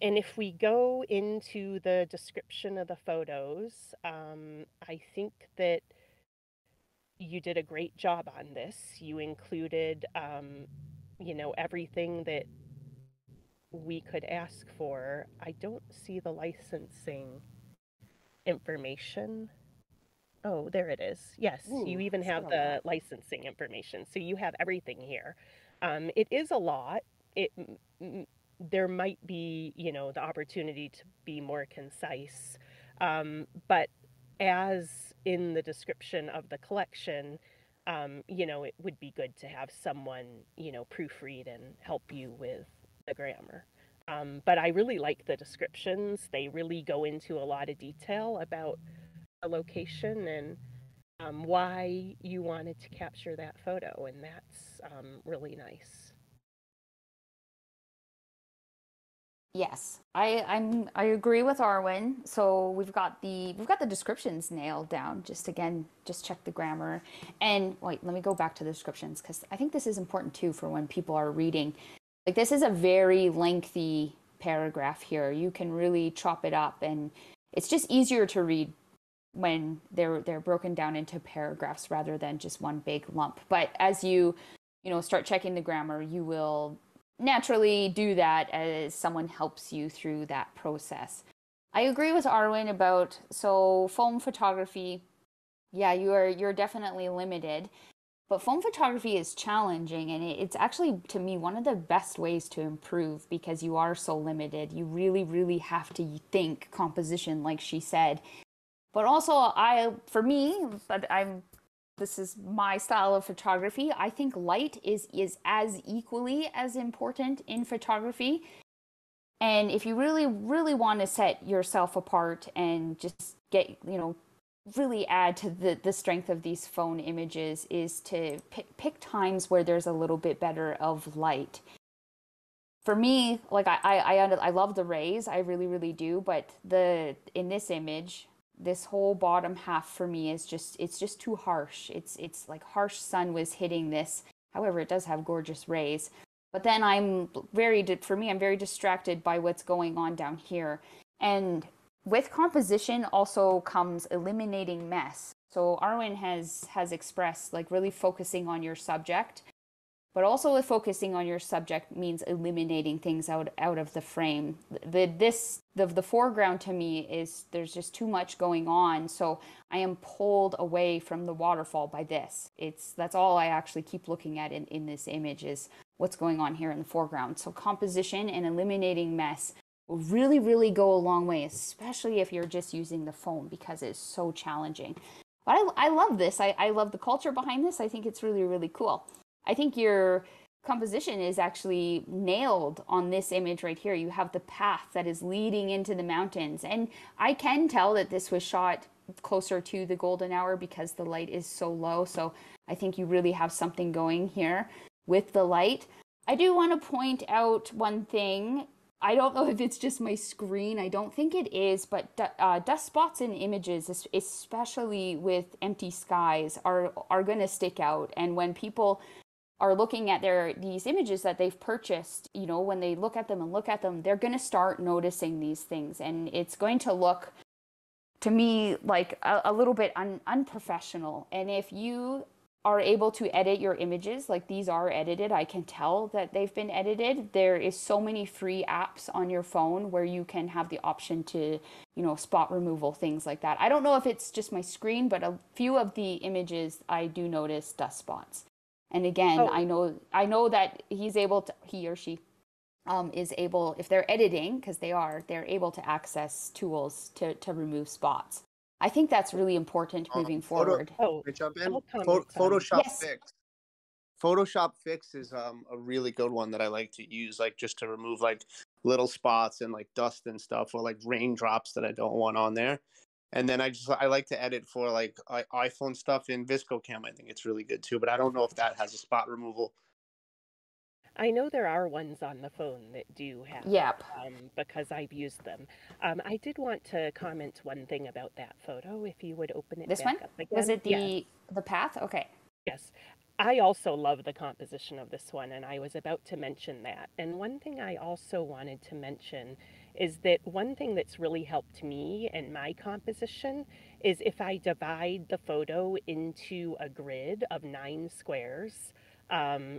And if we go into the description of the photos, I think that you did a great job on this. You included, everything that we could ask for. I don't see the licensing information. Oh, there it is. Yes, you even have the licensing information. So you have everything here. It is a lot. It there might be, the opportunity to be more concise. But as in the description of the collection, it would be good to have someone, proofread and help you with the grammar. But I really like the descriptions. They really go into a lot of detail about a location and why you wanted to capture that photo, and that's really nice. Yes, I agree with Arwen. So we've got the descriptions nailed down. Just check the grammar. And wait, let me go back to the descriptions because I think this is important too for when people are reading. Like this is a very lengthy paragraph here. You can really chop it up, and it's just easier to read when they're broken down into paragraphs rather than just one big lump. But as you start checking the grammar, you will naturally do that as someone helps you through that process. I agree with Arwen about phone photography. Yeah, you're definitely limited, but phone photography is challenging, and it's actually, to me, one of the best ways to improve because you are so limited. You really, really have to think composition, like she said. But also, this is my style of photography. I think light is as equally as important in photography. And if you really, really want to set yourself apart and just get, really add to the strength of these phone images, is to pick times where there's a little bit better of light. For me, like I love the rays, I really, really do. But in this image, this whole bottom half for me is just too harsh. It's like harsh sun was hitting this. However, it does have gorgeous rays. But then I'm very distracted by what's going on down here. And with composition also comes eliminating mess. So Arwen has expressed like really focusing on your subject. But also with focusing on your subject means eliminating things out of the frame. The foreground to me is there's just too much going on. So I am pulled away from the waterfall by this. That's all I actually keep looking at in this image is what's going on here in the foreground. So composition and eliminating mess will really, really go a long way, especially if you're just using the phone because it's so challenging. But I love this. I love the culture behind this. I think it's really, really cool. I think your composition is actually nailed on this image right here. You have the path that is leading into the mountains. And I can tell that this was shot closer to the golden hour because the light is so low. So I think you really have something going here with the light. I do want to point out one thing. I don't know if it's just my screen. I don't think it is, but dust spots in images, especially with empty skies, are going to stick out. And when people are looking at these images that they've purchased, when they look at them, they're going to start noticing these things. And it's going to look, to me, like a little bit unprofessional. And if you are able to edit your images, like these are edited, I can tell that they've been edited. There is so many free apps on your phone where you can have the option to, spot removal, things like that. I don't know if it's just my screen, but a few of the images I do notice dust spots. And again, I know that he or she is able, if they're editing, because they're able to access tools to remove spots. I think that's really important moving forward. Jump in? Photoshop Fix. Photoshop Fix is a really good one that I like to use, like just to remove like little spots and like dust and stuff, or like raindrops that I don't want on there. And then I like to edit for like iPhone stuff in ViscoCam. I think it's really good too, but I don't know if that has a spot removal. I know there are ones on the phone that do have Yep. because I've used them. I did want to comment one thing about that photo, if you would open it This back one? up again. Was it Yes. the path? Okay. Yes. I also love the composition of this one, and I was about to mention that. And one thing I also wanted to mention is that one thing that's really helped me in my composition is if I divide the photo into a grid of 9 squares,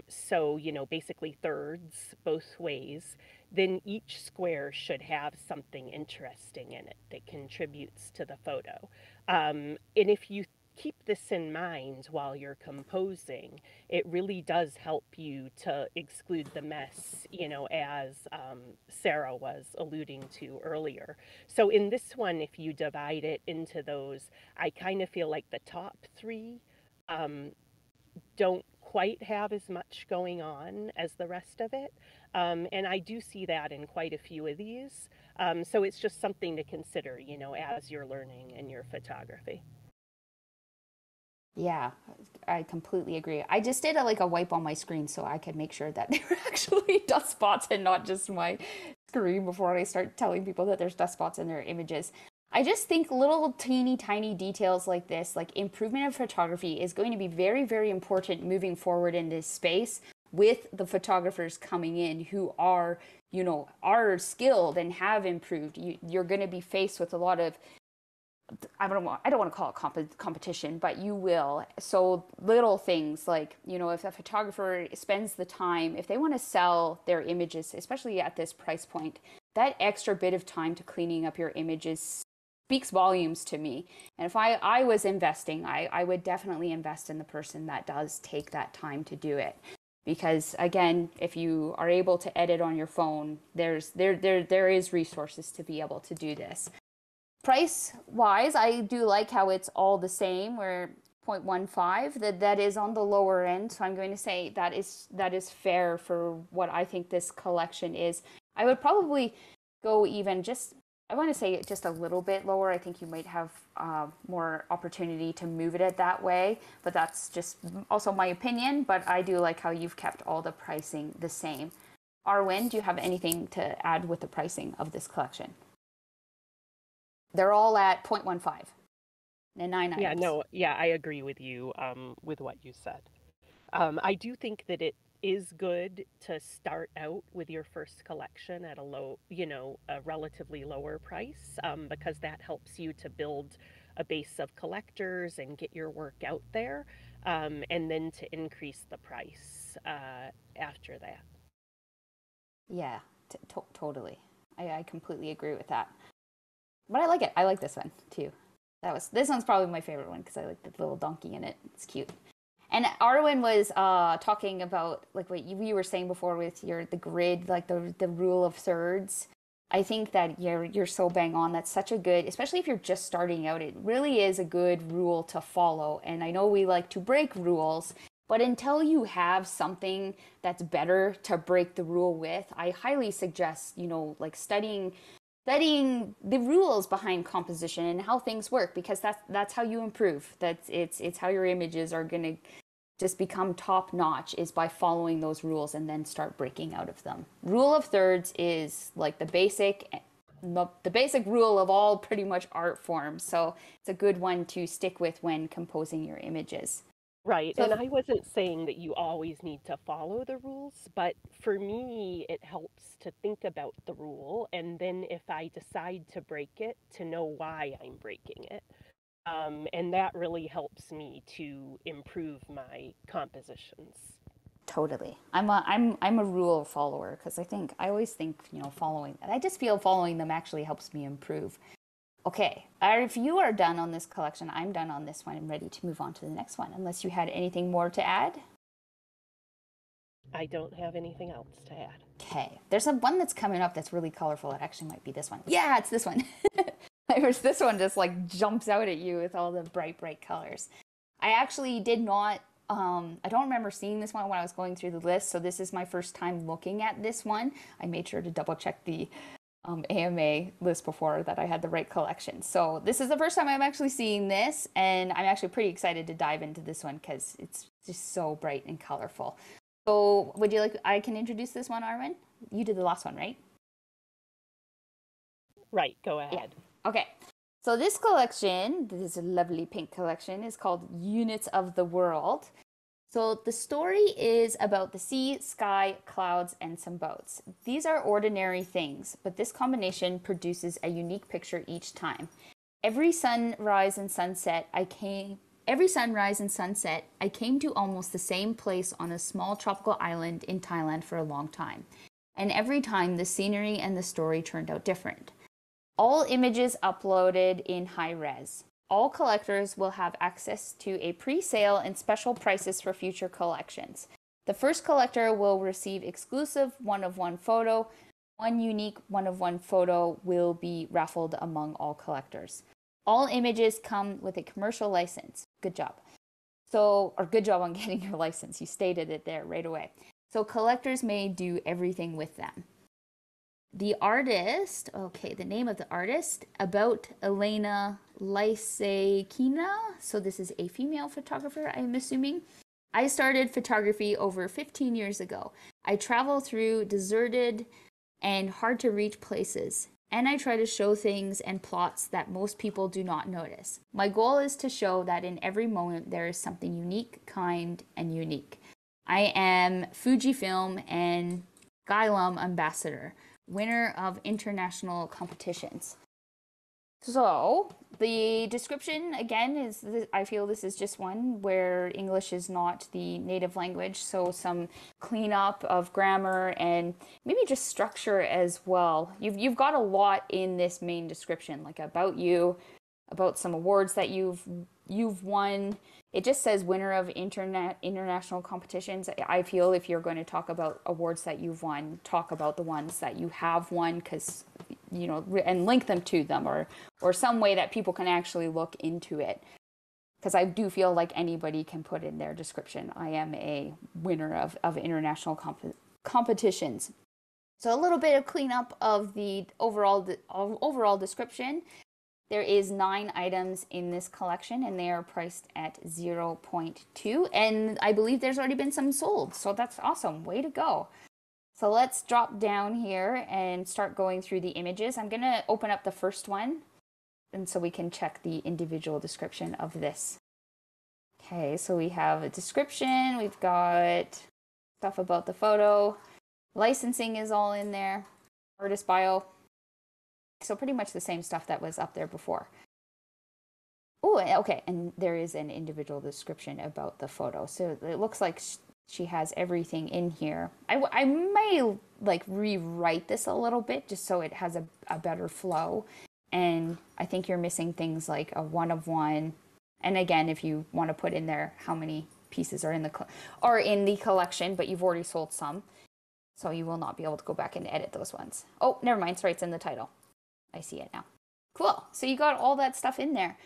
so, basically thirds both ways, then each square should have something interesting in it that contributes to the photo. And if you keep this in mind while you're composing, it really does help you to exclude the mess, as Sarah was alluding to earlier. So in this one, if you divide it into those, I kind of feel like the top 3 don't quite have as much going on as the rest of it. And I do see that in quite a few of these. So it's just something to consider, as you're learning in your photography. Yeah, I completely agree. I just did a wipe on my screen so I could make sure that there were actually dust spots and not just my screen before I start telling people that there's dust spots in their images. I just think little teeny tiny details like this, like improvement of photography, is going to be very, very important moving forward in this space with the photographers coming in who are, are skilled and have improved. You're going to be faced with a lot of, I don't want to call it competition, but you will. So little things like, if a photographer spends the time, if they want to sell their images, especially at this price point, that extra bit of time to cleaning up your images speaks volumes to me. And if I was investing, I would definitely invest in the person that does take that time to do it. Because again, if you are able to edit on your phone, there is resources to be able to do this. Price wise, I do like how it's all the same, where 0.15, that is on the lower end. So I'm going to say that is fair for what I think this collection is. I would probably go even I want to say just a little bit lower. I think you might have more opportunity to move it that way, but that's just also my opinion. But I do like how you've kept all the pricing the same. Arwen, do you have anything to add with the pricing of this collection? They're all at 0.15 and 9 items. I agree with you with what you said. I do think that it is good to start out with your first collection at a relatively lower price, because that helps you to build a base of collectors and get your work out there, and then to increase the price after that. Yeah, totally. I completely agree with that. But I like it. I like this one too. This one's probably my favorite one because I like the little donkey in it. It's cute. And Arwen was talking about like what you were saying before with the grid, like the rule of thirds. I think that you're so bang on. That's such a good, especially if you're just starting out. It really is a good rule to follow. And I know we like to break rules, but until you have something that's better to break the rule with, I highly suggest like studying the rules behind composition and how things work, because that's how you improve. It's how your images are going to just become top notch, is by following those rules and then start breaking out of them. Rule of thirds is like the basic rule of all pretty much art forms. So it's a good one to stick with when composing your images. Right. And I wasn't saying that you always need to follow the rules, but for me, it helps to think about the rule. And then if I decide to break it, to know why I'm breaking it. And that really helps me to improve my compositions. Totally. I'm a rule follower because I always think, following that. I just feel following them actually helps me improve. Okay, if you are done on this collection, I'm done on this one and ready to move on to the next one, unless you had anything more to add. I don't have anything else to add. Okay, there's one that's coming up that's really colorful. It actually might be this one. Yeah, it's this one. This one just like jumps out at you with all the bright colors. I actually did not, I don't remember seeing this one when I was going through the list, so this is my first time looking at this one. I made sure to double check the AMA list before that I had the right collection. So this is the first time I'm actually seeing this, and I'm actually pretty excited to dive into this one because it's just so bright and colorful. So would you like, I can introduce this one, Arwen? You did the last one, right? Right, go ahead. Yeah. Okay. So this collection, this is a lovely pink collection, is called Units of the World. So the story is about the sea, sky, clouds, and some boats. These are ordinary things, but this combination produces a unique picture each time. Every sunrise and sunset, I came to almost the same place on a small tropical island in Thailand for a long time. And every time the scenery and the story turned out different. All images uploaded in high res. All collectors will have access to a pre-sale and special prices for future collections. The first collector will receive exclusive one-of-one photo. One unique one-of-one photo will be raffled among all collectors. All images come with a commercial license. Good job. Or good job on getting your license. You stated it there right away. So collectors may do everything with them. The artist, the name of the artist, about Elena Lysekina. So this is a female photographer, I'm assuming. I started photography over 15 years ago. I travel through deserted and hard to reach places, and I try to show things and plots that most people do not notice. My goal is to show that in every moment there is something unique, kind, and unique. I am Fujifilm and Gylum ambassador, winner of international competitions. So the description again is, I feel this is just one where English is not the native language, so some cleanup of grammar and maybe just structure as well. You've got a lot in this main description, like about you, about some awards that you've won. It just says winner of international competitions. I feel if you're going to talk about awards that you've won, talk about the ones that you have won, because and link them to them, or some way that people can actually look into it. Because I do feel like anybody can put in their description, I am a winner of international competitions. So a little bit of cleanup of the overall description. There is 9 items in this collection, and they are priced at 0.2. And I believe there's already been some sold, so that's awesome. Way to go. So let's drop down here and start going through the images. I'm going to open up the first one, and so we can check the individual description of this. Okay, so we have a description. We've got stuff about the photo. Licensing is all in there. Artist bio. So pretty much the same stuff that was up there before. Oh, okay, and there is an individual description about the photo. So it looks like she has everything in here. I may rewrite this a little bit just so it has a better flow. And I think you're missing things like a one-of-one. And again, if you want to put in there how many pieces are in the collection, but you've already sold some. So you will not be able to go back and edit those ones. Oh, never mind. Sorry, it's in the title. I see it now. Cool. So you got all that stuff in there.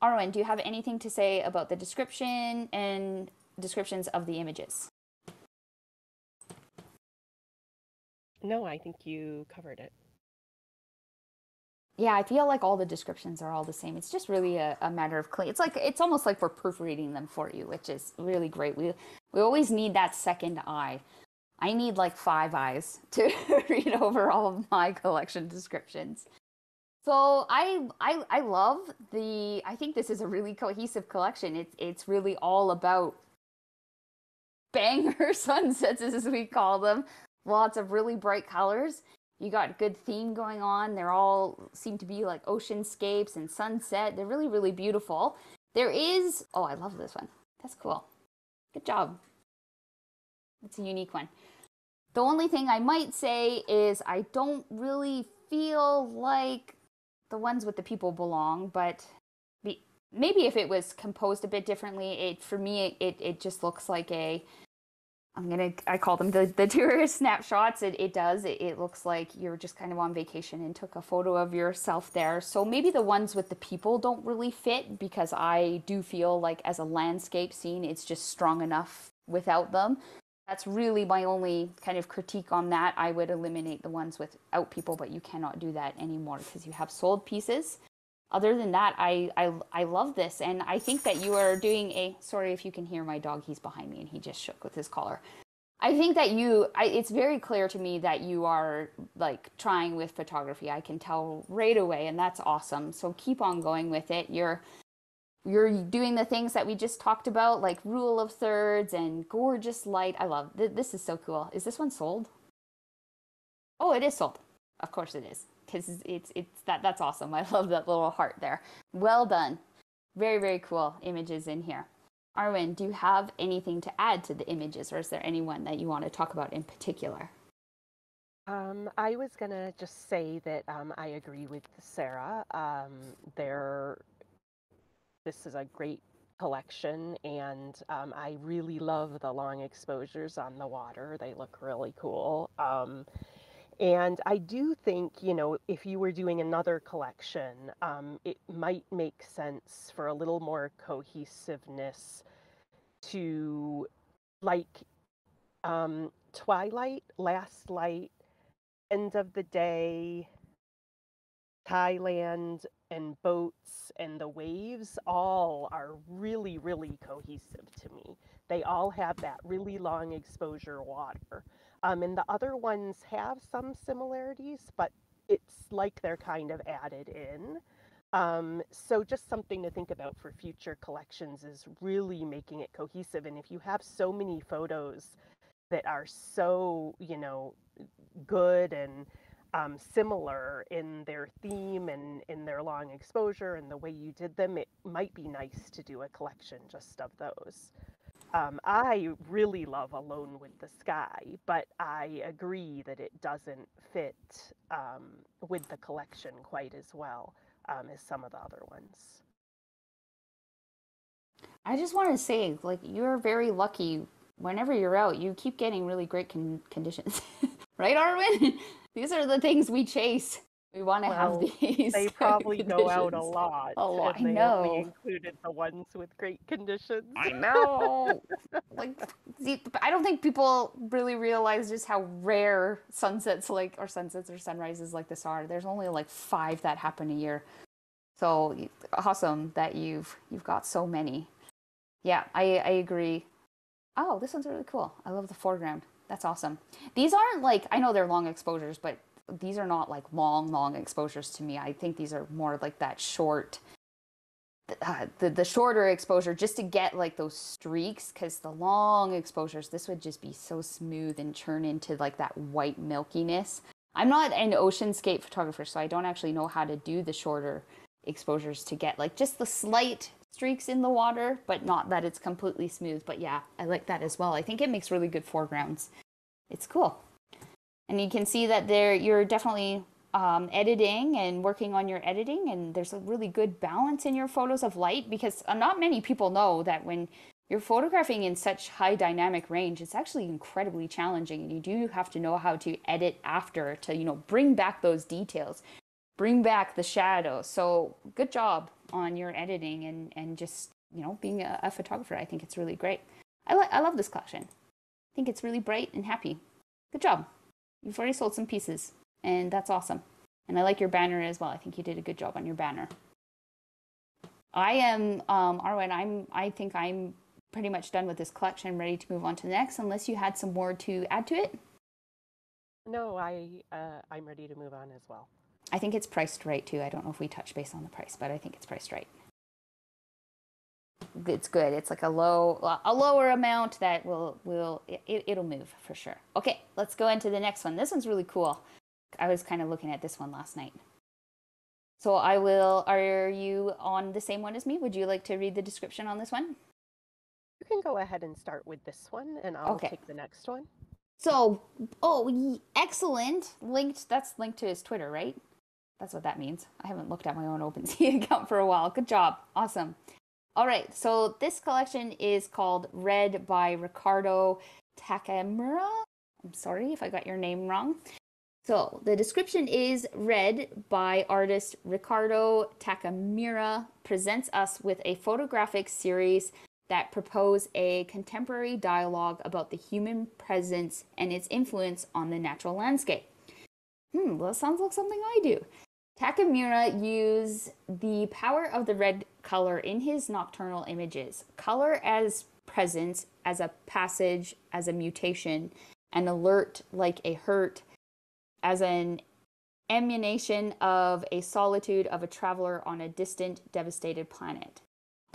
Arwen, do you have anything to say about the description and descriptions of the images? No, I think you covered it. Yeah, I feel like all the descriptions are all the same. It's just really a matter of clean. It's almost like we're proofreading them for you, which is really great. We always need that second eye. I need 5 eyes to read over all of my collection descriptions. So I love I think this is a really cohesive collection. It's really all about banger sunsets, as we call them. Lots of really bright colors. You got good theme going on. They're all seem to be like oceanscapes and sunset. They're really, really beautiful. There is, I love this one. That's cool. Good job. It's a unique one. The only thing I might say is I don't really feel like the ones with the people belong, but maybe if it was composed a bit differently, for me it just looks like I call them the tourist snapshots. It looks like you're just kind of on vacation and took a photo of yourself there. So maybe the ones with the people don't really fit, because I do feel like as a landscape scene, it's just strong enough without them. That's really my only kind of critique on that. I would eliminate the ones without people, but you cannot do that anymore because you have sold pieces. Other than that, I love this. And I think that you are doing sorry if you can hear my dog, he's behind me and he just shook with his collar. I think that it's very clear to me that you are like trying with photography. I can tell right away, and that's awesome. So keep on going with it. You're doing the things that we just talked about, like rule of thirds and gorgeous light. I love this. Is so cool. Is this one sold? Oh, it is sold. Of course it is, because that's awesome. I love that little heart there. Well done. Very, very cool images in here. Arwen, do you have anything to add to the images, or is there anyone that you want to talk about in particular? I was going to just say that I agree with Sarah. This is a great collection, and I really love the long exposures on the water. They look really cool. And I do think, if you were doing another collection, it might make sense for a little more cohesiveness to like twilight, last light, end of the day, Thailand, and boats and the waves all are really, really cohesive to me. They all have that really long exposure water. And the other ones have some similarities, but it's like they're kind of added in. So just something to think about for future collections is really making it cohesive. And if you have so many photos that are so, good and similar in their theme and in their long exposure and the way you did them, it might be nice to do a collection just of those. I really love Alone with the Sky, but I agree that it doesn't fit with the collection quite as well as some of the other ones. I just want to say, like, you're very lucky. Whenever you're out, you keep getting really great conditions. Right, Arwen? These are the things we chase. We want to have these. They probably go out a lot. A lot. And I they know. only included the ones with great conditions. I know. See, I don't think people really realize just how rare sunsets or sunrises like this are. There's only like 5 that happen a year. So awesome that you've got so many. Yeah, I agree. Oh, this one's really cool. I love the foreground. That's awesome. These aren't like, I know they're long exposures, but these are not like long exposures to me. I think these are more like that short, the shorter exposure just to get like those streaks, because the long exposures, this would just be so smooth and churn into like that white milkiness. I'm not an oceanscape photographer, so I don't actually know how to do the shorter exposures to get like just the slight streaks in the water, but not that it's completely smooth. But yeah, I like that as well. I think it makes really good foregrounds. It's cool. And you can see that you're definitely editing and working on your editing, and there's a really good balance in your photos of light, because not many people know that when you're photographing in such high dynamic range, it's actually incredibly challenging, and you do have to know how to edit after to, bring back those details, bring back the shadows. So good job on your editing and just, being a photographer. I think it's really great. I love this collection. I think it's really bright and happy. Good job. You've already sold some pieces, and that's awesome. And I like your banner as well. I think you did a good job on your banner. I am, Arwen, I think I'm pretty much done with this collection, ready to move on to the next, unless you had some more to add to it. No, I'm ready to move on as well. I think it's priced right too. I don't know if we touched base on the price, but I think it's priced right. It's good. It's like a lower amount that it'll move for sure. Okay, let's go into the next one. This one's really cool. I was kind of looking at this one last night. So are you on the same one as me? Would you like to read the description on this one? You can go ahead and start with this one, and I'll take the next one. So, excellent. That's linked to his Twitter, right? That's what that means. I haven't looked at my own OpenSea account for a while. Good job. Awesome. All right. So this collection is called Red by Ricardo Takamura. I'm sorry if I got your name wrong. So the description is Red by artist Ricardo Takamura presents us with a photographic series that propose a contemporary dialogue about the human presence and its influence on the natural landscape. Well, that sounds like something I do. Takamura used the power of the red color in his nocturnal images. Color as presence, as a passage, as a mutation, an alert like a hurt, as an emanation of a solitude of a traveler on a distant, devastated planet.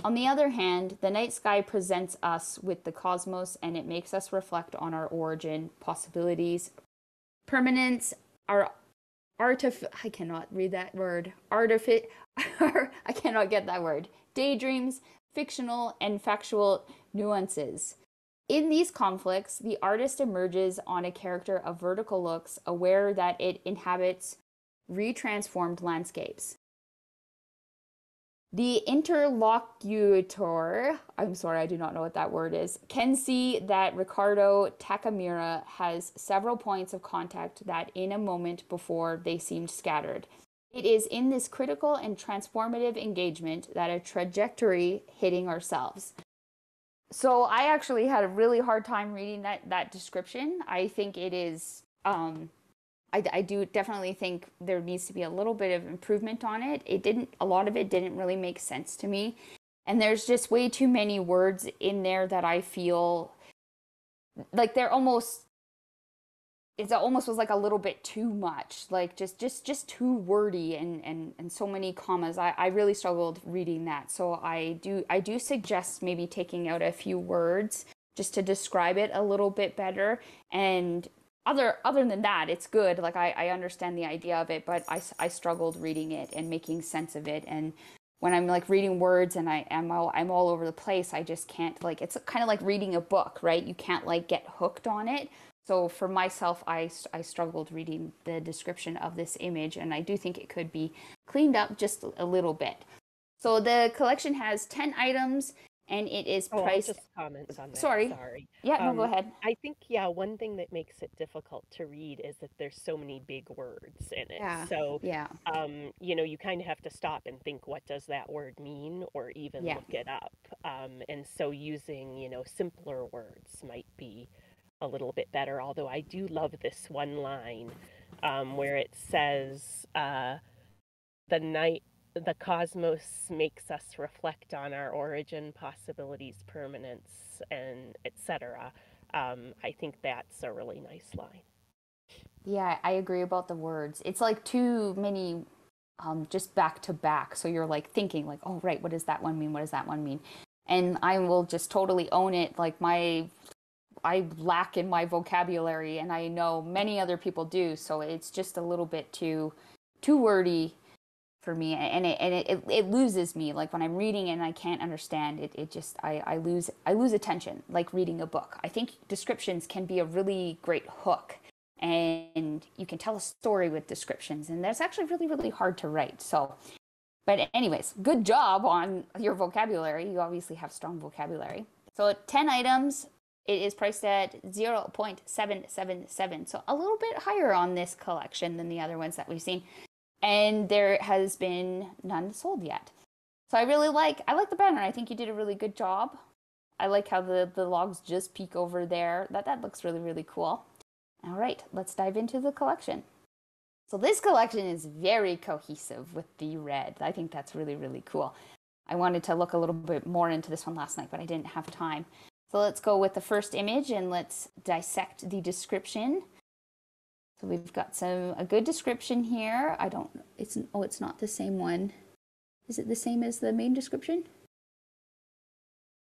On the other hand, the night sky presents us with the cosmos, and it makes us reflect on our origin, possibilities, permanence, our I cannot read that word. I cannot get that word. Daydreams, fictional and factual nuances. In these conflicts, the artist emerges on a character of vertical looks, aware that it inhabits retransformed landscapes. The interlocutor, I'm sorry, I do not know what that word is, can see that Ricardo Takamura has several points of contact that in a moment before they seemed scattered. It is in this critical and transformative engagement that a trajectory hitting ourselves. So I actually had a really hard time reading that description. I think it is... I do definitely think there needs to be a little bit of improvement on it. A lot of it didn't really make sense to me. And there's just way too many words in there that I feel like it almost was like a little bit too much, like just too wordy and so many commas. I really struggled reading that. So I do suggest maybe taking out a few words just to describe it a little bit better. And other than that, it's good. Like I understand the idea of it, but I struggled reading it and making sense of it. And when I'm like reading words and I'm all over the place, I just can't, like, it's kind of like reading a book, right? You can't like get hooked on it. So for myself, I struggled reading the description of this image, and I do think it could be cleaned up just a little bit. So the collection has 10 items. And it is priced... I'll just comment on that. Sorry. Yeah, no, go ahead. I think, one thing that makes it difficult to read is that there's so many big words in it. Yeah. So, yeah. You kind of have to stop and think, what does that word mean? Or even look it up. And so using, simpler words might be a little bit better. Although I do love this one line where it says, the cosmos makes us reflect on our origin, possibilities, permanence, and etc. I think that's a really nice line. Yeah, I agree about the words. It's like too many just back to back. So you're like thinking like, oh, right, what does that one mean? What does that one mean? And I will just totally own it. Like I lack in my vocabulary, and I know many other people do. So it's just a little bit too wordy for me, and it loses me. Like when I'm reading and I can't understand it, I lose attention, like reading a book. I think descriptions can be a really great hook, and you can tell a story with descriptions, and that's actually really, really hard to write. So, but anyways, good job on your vocabulary. You obviously have strong vocabulary. So 10 items. It is priced at 0.777, so a little bit higher on this collection than the other ones that we've seen. And there has been none sold yet. So I like the banner. I think you did a really good job. I like how the logs just peek over there. That looks really, really cool. All right, let's dive into the collection. So this collection is very cohesive with the red. I think that's really, really cool. I wanted to look a little bit more into this one last night, but I didn't have time. So let's go with the first image and let's dissect the description. So we've got a good description here. It's not the same one. Is it the same as the main description?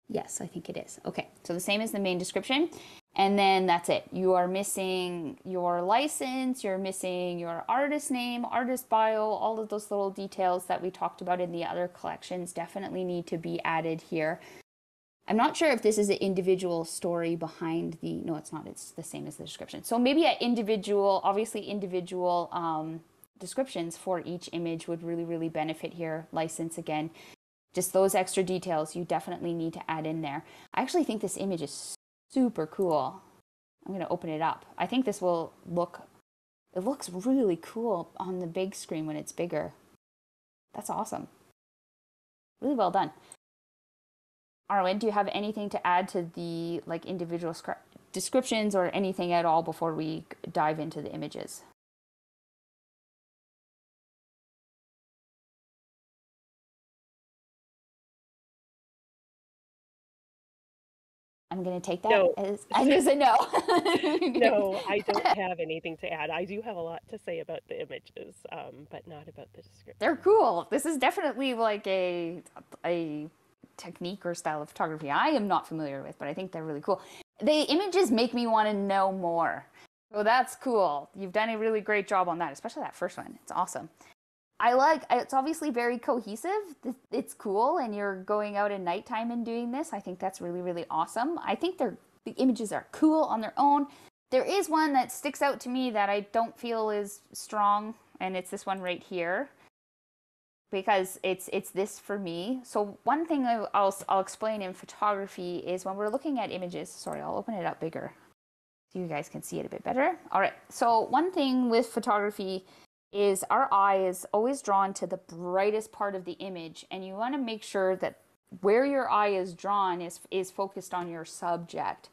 Yes, I think it is. Okay, so the same as the main description. And then that's it. You are missing your license, you're missing your artist name, artist bio, all of those little details that we talked about in the other collections definitely need to be added here. I'm not sure if this is an individual story behind no, it's not. It's the same as the description. So maybe individual descriptions for each image would really, really benefit here. License again, just those extra details you definitely need to add in there. I actually think this image is super cool. I'm going to open it up. I think this will it looks really cool on the big screen when it's bigger. That's awesome. Really well done. Arwen, do you have anything to add to the like individual descriptions or anything at all before we dive into the images? I'm going to take that as a no. No, I don't have anything to add. I do have a lot to say about the images, but not about the description. They're cool. This is definitely like a technique or style of photography I am not familiar with, but I think they're really cool. The images make me want to know more. So that's cool. You've done a really great job on that, especially that first one. It's awesome. It's obviously very cohesive. It's cool, and you're going out at nighttime and doing this. I think that's really, really awesome. I think the images are cool on their own. There is one that sticks out to me that I don't feel is strong, and it's this one right here, because it's this for me. So one thing I'll explain in photography is when we're looking at images. Sorry, I'll open it up bigger so you guys can see it a bit better. All right. So one thing with photography is our eye is always drawn to the brightest part of the image, and you want to make sure that where your eye is drawn is focused on your subject.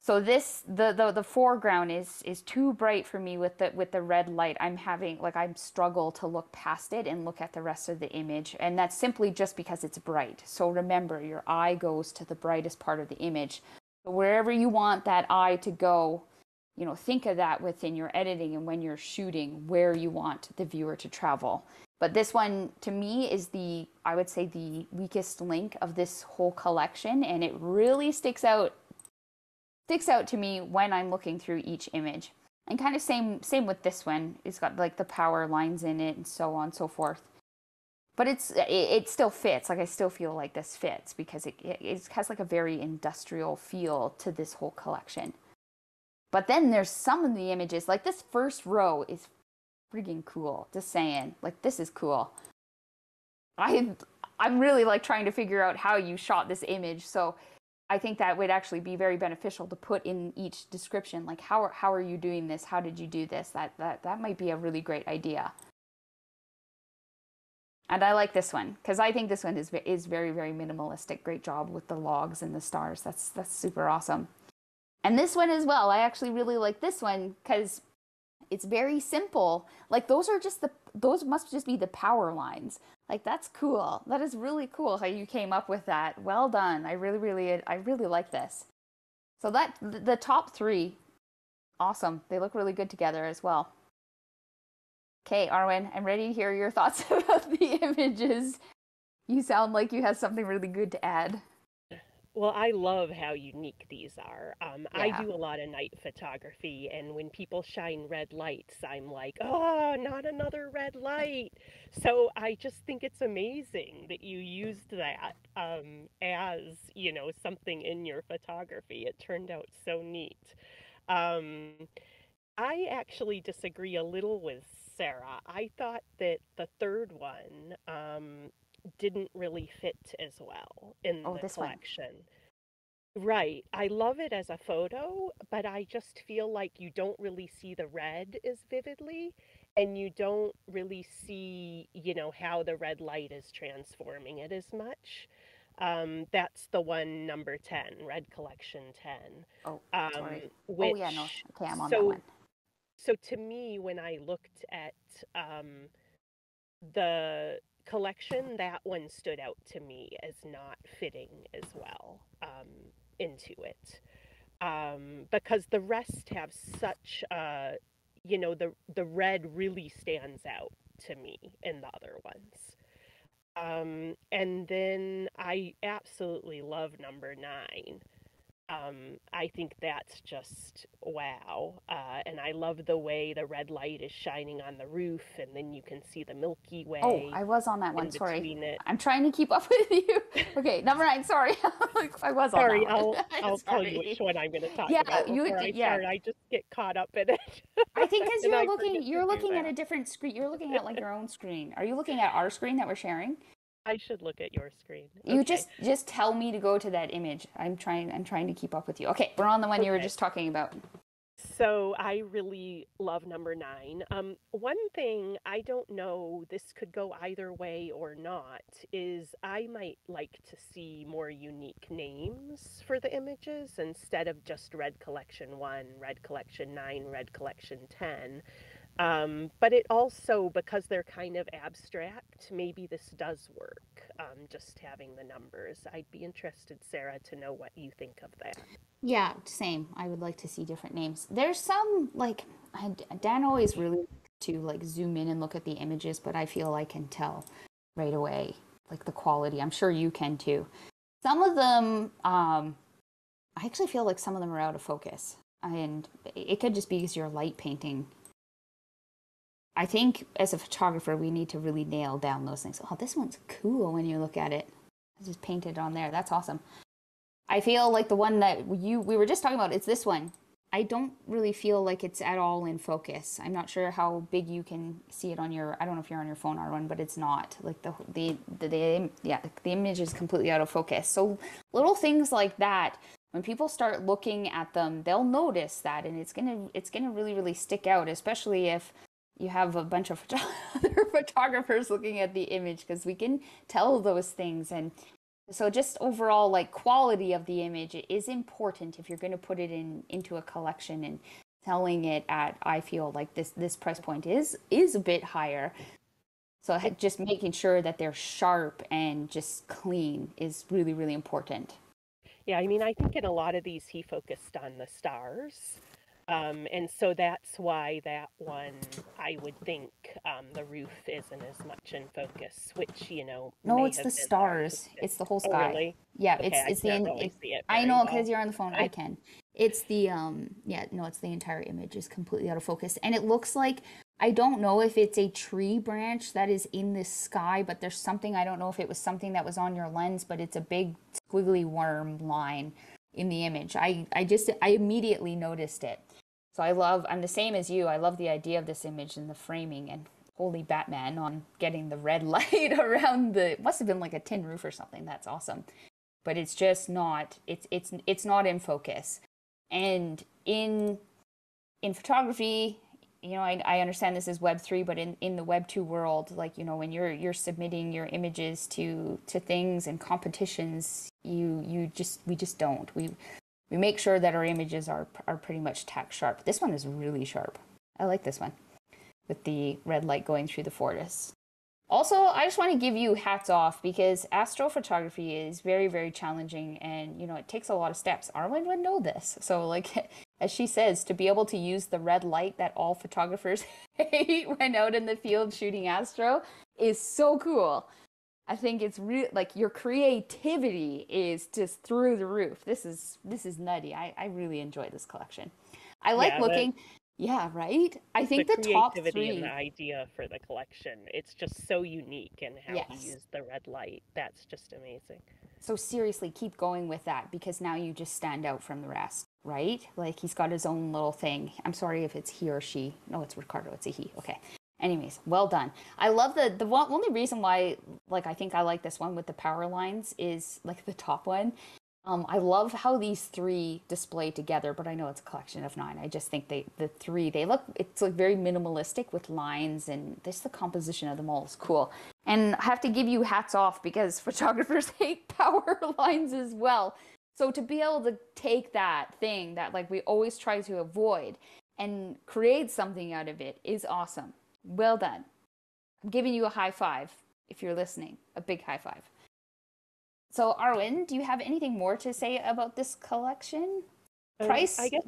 So the foreground is too bright for me with the red light. I struggle to look past it and look at the rest of the image, and that's simply just because it's bright. So remember, your eye goes to the brightest part of the image. So wherever you want that eye to go, think of that within your editing and when you're shooting, where you want the viewer to travel. But this one, to me, is I would say the weakest link of this whole collection, and it really sticks out to me when I'm looking through each image. And kind of same with this one. It's got like the power lines in it and so on and so forth. But it still fits. Like, I still feel like this fits because it has like a very industrial feel to this whole collection. But then there's some of the images, like this first row is freaking cool. Just saying, like, this is cool. I'm really like trying to figure out how you shot this image. So I think that would actually be very beneficial to put in each description. Like, how are you doing this? How did you do this? That might be a really great idea. And I like this one because I think this one is very, very minimalistic. Great job with the logs and the stars. That's super awesome. And this one as well, I actually really like this one because it's very simple. Like, those must just be the power lines. Like, that's cool. That is really cool how you came up with that. Well done. I really like this. So the top three, awesome. They look really good together as well. Okay, Arwen, I'm ready to hear your thoughts about the images. You sound like you have something really good to add. Well, I love how unique these are. I do a lot of night photography, and when people shine red lights, I'm like, oh, not another red light. So I just think it's amazing that you used that as, something in your photography. It turned out so neat. I actually disagree a little with Sarah. I thought that the third one didn't really fit as well in the collection. Right. I love it as a photo, but I just feel like you don't really see the red as vividly, and you don't really see, how the red light is transforming it as much. That's the one, number 10, Red Collection 10. Oh, sorry. Okay, I'm on that one. So to me, when I looked at the collection, that one stood out to me as not fitting as well into it, because the rest have such the red really stands out to me in the other ones. And then I absolutely love number 9. I think that's just wow. And I love the way the red light is shining on the roof, and then you can see the Milky Way. Oh, I was on that one. Sorry. I'm trying to keep up with you. Okay, number 9. Sorry. I was on that one. I'll tell you which one I'm going to talk about. I just get caught up in it. I think because you're looking at a different screen. You're looking at like your own screen. Are you looking at our screen that we're sharing? I should look at your screen. You just tell me to go to that image. I'm trying to keep up with you. Okay, we're on the one you were just talking about. So I really love number 9. One thing I don't know, this could go either way or not, is I might like to see more unique names for the images instead of just Red Collection 1, Red Collection 9, Red Collection 10. But it also, because they're kind of abstract, maybe this does work, just having the numbers. I'd be interested, Sarah, to know what you think of that. Yeah, same. I would like to see different names. There's some, like, Dan always really likes to, like, zoom in and look at the images, but I feel I can tell right away, like, the quality. I'm sure you can too. Some of them, I actually feel like some of them are out of focus. And it could just be because you're light painting. I think as a photographer, we need to really nail down those things. Oh, this one's cool when you look at it. I just painted on there. That's awesome. I feel like the one that we were just talking about, it's this one. I don't really feel like it's at all in focus. I'm not sure how big you can see it on your, I don't know if you're on your phone or one, but it's not. Like the image is completely out of focus. So little things like that, when people start looking at them, they'll notice that, and it's gonna really, really stick out, especially if you have a bunch of other photographers looking at the image, because we can tell those things. And so just overall, like, quality of the image is important if you're going to put it into a collection, and selling it at, I feel like this price point is a bit higher. So just making sure that they're sharp and just clean is really, really important. Yeah, I mean, I think in a lot of these he focused on the stars. And so that's why that one, I would think, the roof isn't as much in focus, which, No, it's the stars. It's the whole sky. Oh, really? Yeah, Okay, it's the. really see it I very know, well. because you're on the phone. I can. It's the it's the entire image is completely out of focus, and it looks like, I don't know if it's a tree branch that is in the sky, but there's something, I don't know if it was something that was on your lens, but it's a big squiggly worm line in the image. I immediately noticed it. So I'm the same as you. I love the idea of this image and the framing, and holy Batman on getting the red light around it must have been like a tin roof or something. That's awesome. But it's just not, it's not in focus. And in photography, I understand this is Web 3, but in the Web 2 world, like, when you're submitting your images to things and competitions, we just don't. We make sure that our images are pretty much tack sharp. This one is really sharp. I like this one with the red light going through the forest. Also, I just want to give you hats off, because astrophotography is very, very challenging, and, it takes a lot of steps. Arwen would know this. So, like, as she says, to be able to use the red light that all photographers hate when out in the field shooting astro is so cool. I think it's real, like, your creativity is just through the roof. This is nutty. I really enjoy this collection. I like looking. Yeah, right? I think the top 3. The creativity and the idea for the collection, it's just so unique, and how he used the red light. That's just amazing. So seriously, keep going with that, because now you just stand out from the rest, right? Like, he's got his own little thing. I'm sorry if it's he or she. No, it's Ricardo. It's a he. Okay. Anyways, well done. I love the only reason why, like, I think I like this one with the power lines is, like, the top one. I love how these 3 display together, but I know it's a collection of 9. I just think they look, it's like very minimalistic with lines, and this, the composition of them all is cool. And I have to give you hats off, because photographers hate power lines as well. So to be able to take that thing that, like, we always try to avoid and create something out of it is awesome. Well done. I'm giving you a high five if you're listening. A big high five. So, Arwen, do you have anything more to say about this collection? Price? I guess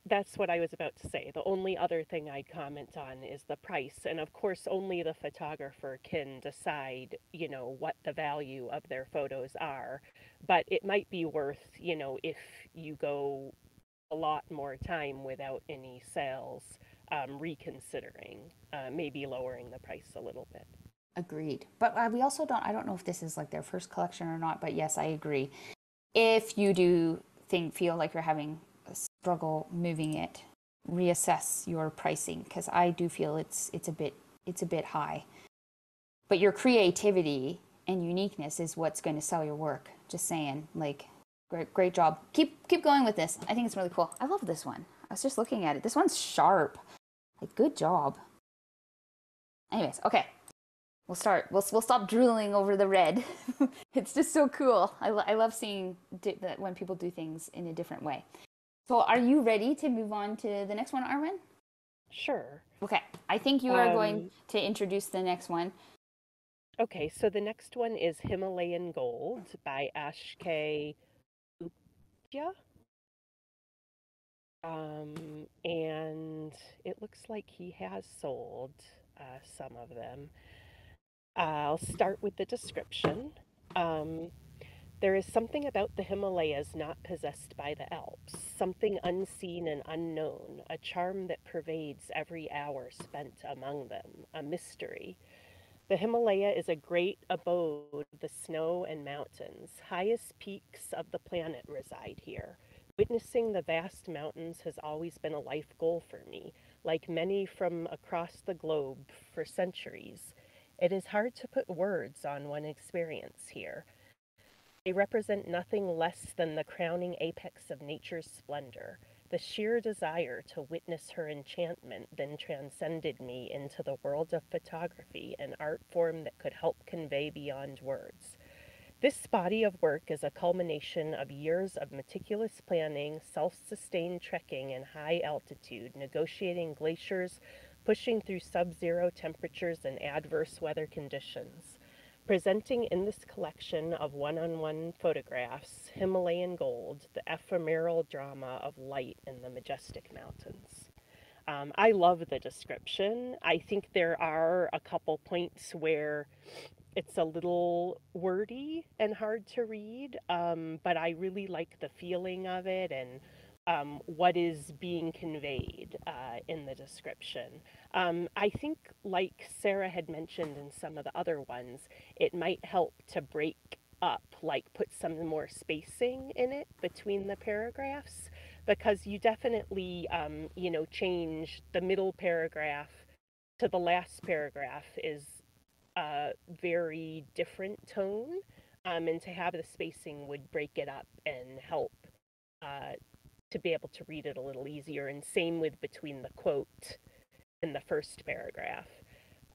that's what I was about to say. The only other thing I'd comment on is the price. And of course, only the photographer can decide, what the value of their photos are. But it might be worth, if you go a lot more time without any sales, reconsidering, maybe lowering the price a little bit. Agreed. But we also I don't know if this is like their first collection or not, but yes, I agree. If you do feel like you're having a struggle moving it, reassess your pricing, because I do feel it's a bit high. But your creativity and uniqueness is what's going to sell your work. Just saying, like, great job. Keep going with this. I think it's really cool. I love this one. I was just looking at it. This one's sharp. Like, good job. Anyways, okay. We'll start. We'll stop drooling over the red. It's just so cool. I love seeing that when people do things in a different way. So are you ready to move on to the next one, Arwen? Sure. Okay. I think you are going to introduce the next one. Okay, so the next one is Himalayan Gold by Ashke Upya. And it looks like he has sold some of them. I'll start with the description. There is something about the Himalayas not possessed by the Alps, something unseen and unknown, a charm that pervades every hour spent among them, a mystery. The Himalaya is a great abode of the snow and mountains. Highest peaks of the planet reside here. Witnessing the vast mountains has always been a life goal for me, like many from across the globe for centuries. It is hard to put words on one experience here. They represent nothing less than the crowning apex of nature's splendor. The sheer desire to witness her enchantment then transcended me into the world of photography, an art form that could help convey beyond words. This body of work is a culmination of years of meticulous planning, self-sustained trekking in high altitude, negotiating glaciers, pushing through sub-zero temperatures and adverse weather conditions. Presenting in this collection of one-on-one photographs, Himalayan Gold, the ephemeral drama of light in the majestic mountains. I love the description. I think there are a couple points where it's a little wordy and hard to read, but I really like the feeling of it and what is being conveyed in the description. I think, like Sarah had mentioned in some of the other ones, it might help to break up, like put some more spacing in it between the paragraphs, because you definitely, change the middle paragraph to the last paragraph is a very different tone, and to have the spacing would break it up and help to be able to read it a little easier, and same with between the quote and the first paragraph.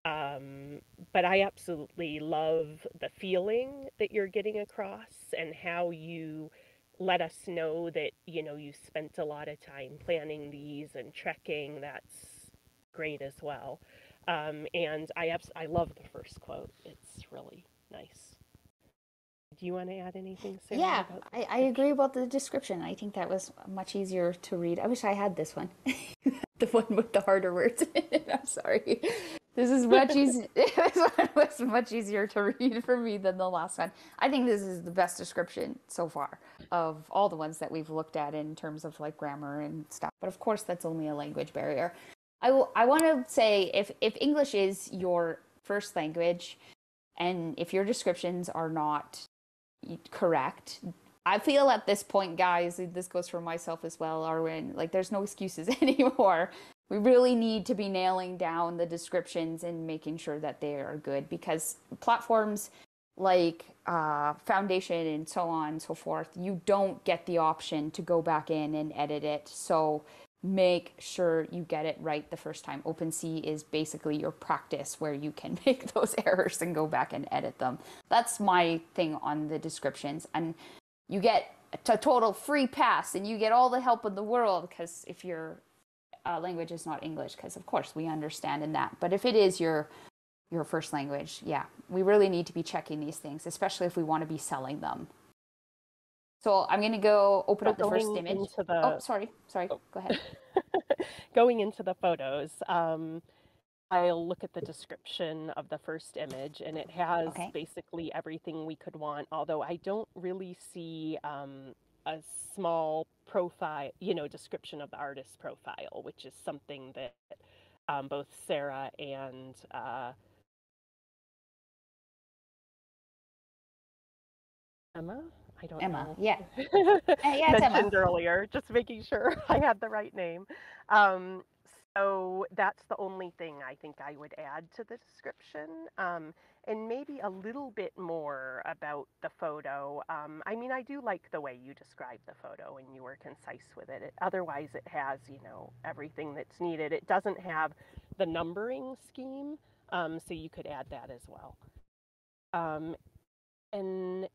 But I absolutely love the feeling that you're getting across and how you let us know that, you spent a lot of time planning these and trekking. That's great as well. And I love the first quote. It's really nice. Do you want to add anything, Sarah? Yeah, I agree about the description. I think that was much easier to read. I wish I had this one. The one with the harder words. I'm sorry. This is much easier. This one was much easier to read for me than the last one. I think this is the best description so far of all the ones that we've looked at in terms of like grammar and stuff. But of course, that's only a language barrier. I want to say if English is your first language, and if your descriptions are not correct, I feel at this point, guys, this goes for myself as well, Arwen, like there's no excuses anymore. We really need to be nailing down the descriptions and making sure that they are good, because platforms like Foundation and so on and so forth, you don't get the option to go back in and edit it. So make sure you get it right the first time. OpenSea is basically your practice where you can make those errors and go back and edit them. That's my thing on the descriptions. And you get a total free pass and you get all the help in the world, because if your language is not English, because of course we understand in that. But if it is your first language, yeah, we really need to be checking these things, especially if we want to be selling them. So I'm going to go open up the first image. Sorry. Go ahead. Going into the photos, I'll look at the description of the first image, and it has basically everything we could want, although I don't really see a small profile, description of the artist's profile, which is something that both Sarah and Emma? I don't know. Yeah. Mentioned earlier, just making sure I had the right name. So that's the only thing I think I would add to the description, and maybe a little bit more about the photo. I mean, I do like the way you described the photo and you were concise with it. Otherwise, it has, everything that's needed. It doesn't have the numbering scheme, so you could add that as well. And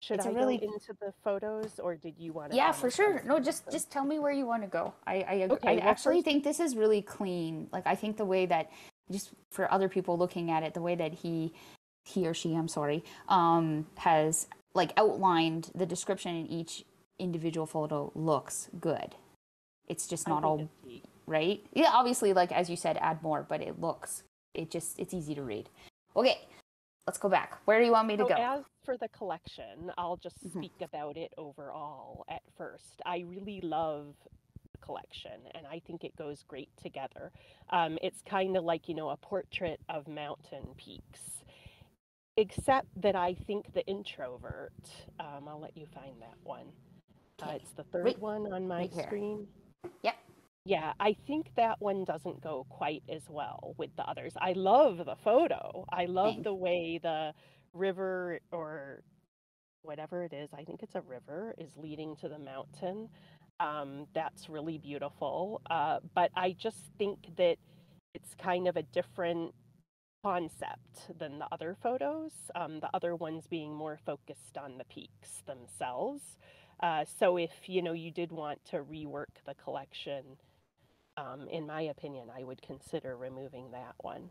should I go into the photos, or did you want to? Yeah, for sure. No, just tell me where you want to go. I actually think this is really clean. Like, I think the way that, just for other people looking at it, the way that he or she, I'm sorry, has like outlined the description in each individual photo looks good. It's just not all right. Yeah, obviously, like as you said, add more, but it's easy to read. Okay. Let's go back. Where do you want me to go? As for the collection, I'll just speak about it overall at first. I really love the collection, and I think it goes great together. It's kind of like, a portrait of mountain peaks, except that I think the introvert, I'll let you find that one. It's the third one on my screen. Yep. Yeah, I think that one doesn't go quite as well with the others. I love the photo. I love the way the river, or whatever it is, I think it's a river, is leading to the mountain. That's really beautiful. But I just think that it's kind of a different concept than the other photos, the other ones being more focused on the peaks themselves. So if, you did want to rework the collection, in my opinion, I would consider removing that one.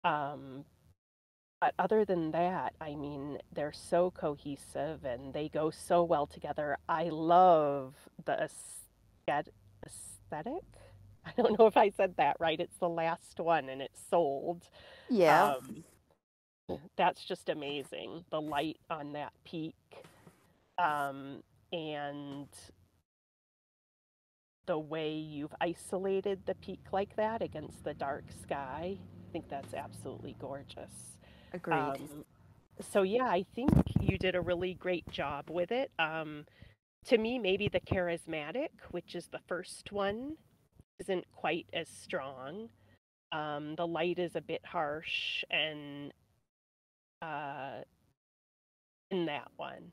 But other than that, I mean, they're so cohesive and they go so well together. I love the aesthetic. I don't know if I said that right. It's the last one and it's sold. Yeah. That's just amazing. The light on that peak. And the way you've isolated the peak like that against the dark sky. I think that's absolutely gorgeous. Agreed. So yeah, I think you did a really great job with it. To me, maybe the charismatic, which is the first one, isn't quite as strong. The light is a bit harsh and in that one.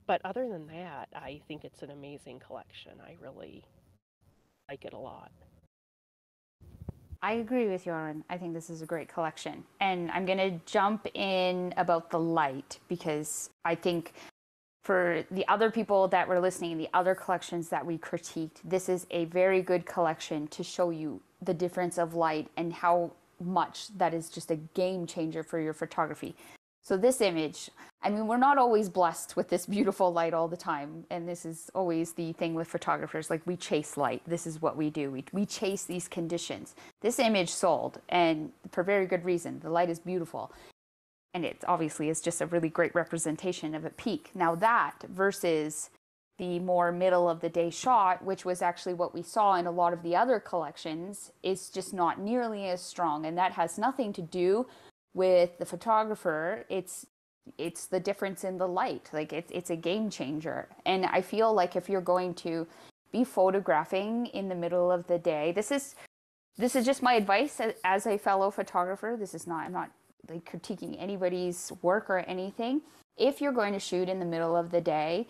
But other than that, I think it's an amazing collection. I really like it a lot. I agree with you, Aaron. I think this is a great collection. And I'm going to jump in about the light, because I think for the other people that were listening, the other collections that we critiqued, this is a very good collection to show you the difference of light and how much that is just a game changer for your photography. So this image, I mean, we're not always blessed with this beautiful light all the time. And this is always the thing with photographers. Like, we chase light. This is what we do. We chase these conditions. This image sold, and for very good reason. The light is beautiful. And it obviously is just a really great representation of a peak. Now that versus the more middle of the day shot, which was actually what we saw in a lot of the other collections, is just not nearly as strong. And that has nothing to do with the photographer. It's the difference in the light. Like, it's a game changer. And I feel like if you're going to be photographing in the middle of the day, this is just my advice as a fellow photographer. I'm not like critiquing anybody's work or anything. If you're going to shoot in the middle of the day,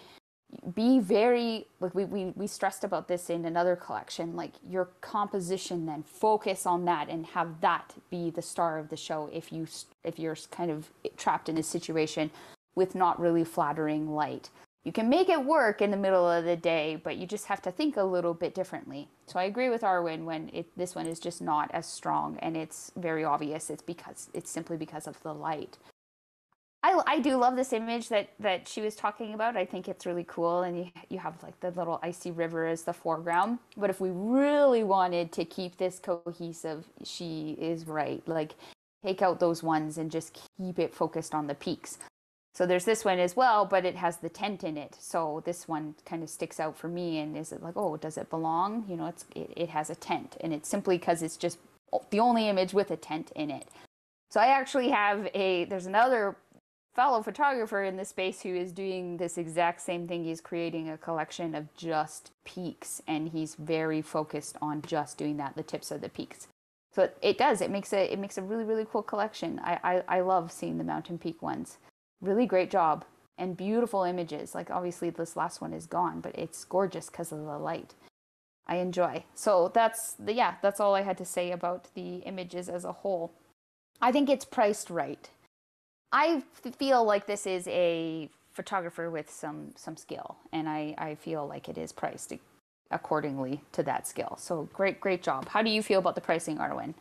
be very, like we stressed about this in another collection, like your composition, then focus on that and have that be the star of the show if you're kind of trapped in a situation with not really flattering light. You can make it work in the middle of the day, but you just have to think a little bit differently. So I agree with Arwen when this one is just not as strong, and it's very obvious. It's simply because of the light. I do love this image that she was talking about. I think it's really cool, and you have like the little icy river as the foreground. But if we really wanted to keep this cohesive, she is right. Like, take out those ones and just keep it focused on the peaks. So there's this one as well, but it has the tent in it. So this one kind of sticks out for me. And is it like, oh, does it belong? You know, it has a tent, and it's simply because it's just the only image with a tent in it. So I actually have there's another fellow photographer in the space who is doing this exact same thing. He's creating a collection of just peaks, and he's very focused on just doing that, the tips of the peaks. So it makes a really, really cool collection. I love seeing the mountain peak ones. Really great job, and beautiful images. Like, obviously this last one is gone, but it's gorgeous because of the light. I enjoy. So that's all I had to say about the images as a whole. I think it's priced right. I feel like this is a photographer with some skill, and I feel like it is priced accordingly to that skill. So great job. How do you feel about the pricing, Arwen?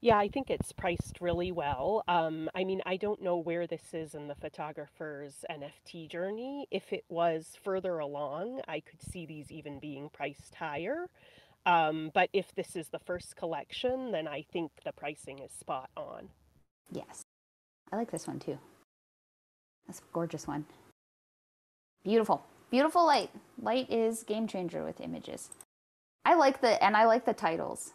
Yeah, I think it's priced really well. I mean, I don't know where this is in the photographer's NFT journey. If it was further along, I could see these even being priced higher. But if this is the first collection, then I think the pricing is spot on. Yes. I like this one too. That's a gorgeous one. Beautiful. Beautiful light. Light is game changer with images. I like the titles.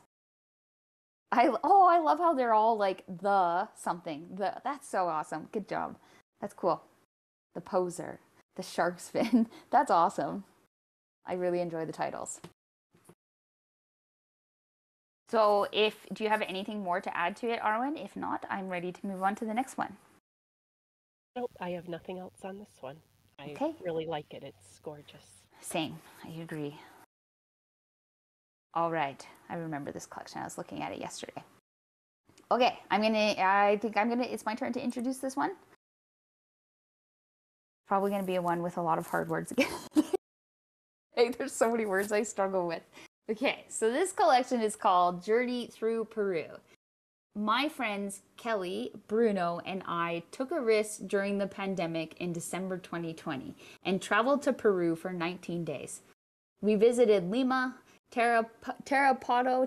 I love how they're all like the something. That's so awesome. Good job. That's cool. The poser, the shark's fin. That's awesome. I really enjoy the titles. So do you have anything more to add to it, Arwen? If not, I'm ready to move on to the next one. Nope, I have nothing else on this one. I really like it. It's gorgeous. Same. I agree. All right. I remember this collection. I was looking at it yesterday. Okay. It's my turn to introduce this one. Probably going to be a one with a lot of hard words again. Hey, there's so many words I struggle with. Okay, so this collection is called Journey Through Peru. My friends Kelly, Bruno, and I took a risk during the pandemic in December 2020 and traveled to Peru for 19 days. We visited Lima, Tarapoto,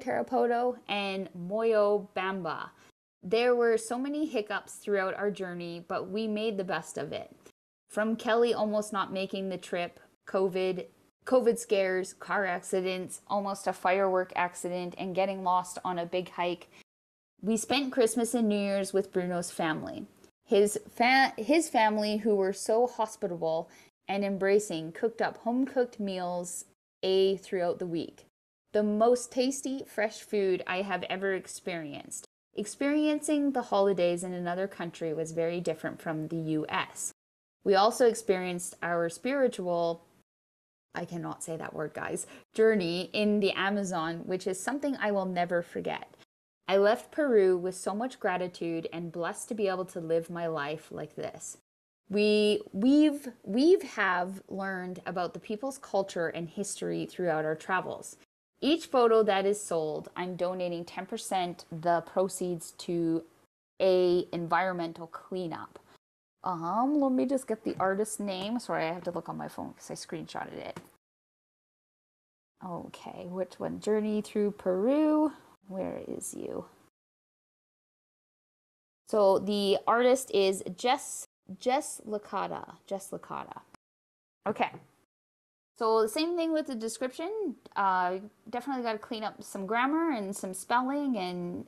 and Moyobamba. There were so many hiccups throughout our journey, but we made the best of it. From Kelly almost not making the trip, COVID scares, car accidents, almost a firework accident, and getting lost on a big hike. We spent Christmas and New Year's with Bruno's family. His family, who were so hospitable and embracing, cooked up home-cooked meals throughout the week. The most tasty, fresh food I have ever experienced. Experiencing the holidays in another country was very different from the US. We also experienced our spiritual, I cannot say that word, guys, journey in the Amazon, which is something I will never forget. I left Peru with so much gratitude and blessed to be able to live my life like this. We've learned about the people's culture and history throughout our travels. Each photo that is sold, I'm donating 10% the proceeds to a environmental cleanup. Let me just get the artist's name. Sorry, I have to look on my phone because I screenshotted it. Okay, which one? Journey Through Peru. Where is you? So the artist is Jess Licata. Okay. So the same thing with the description. Definitely got to clean up some grammar and some spelling and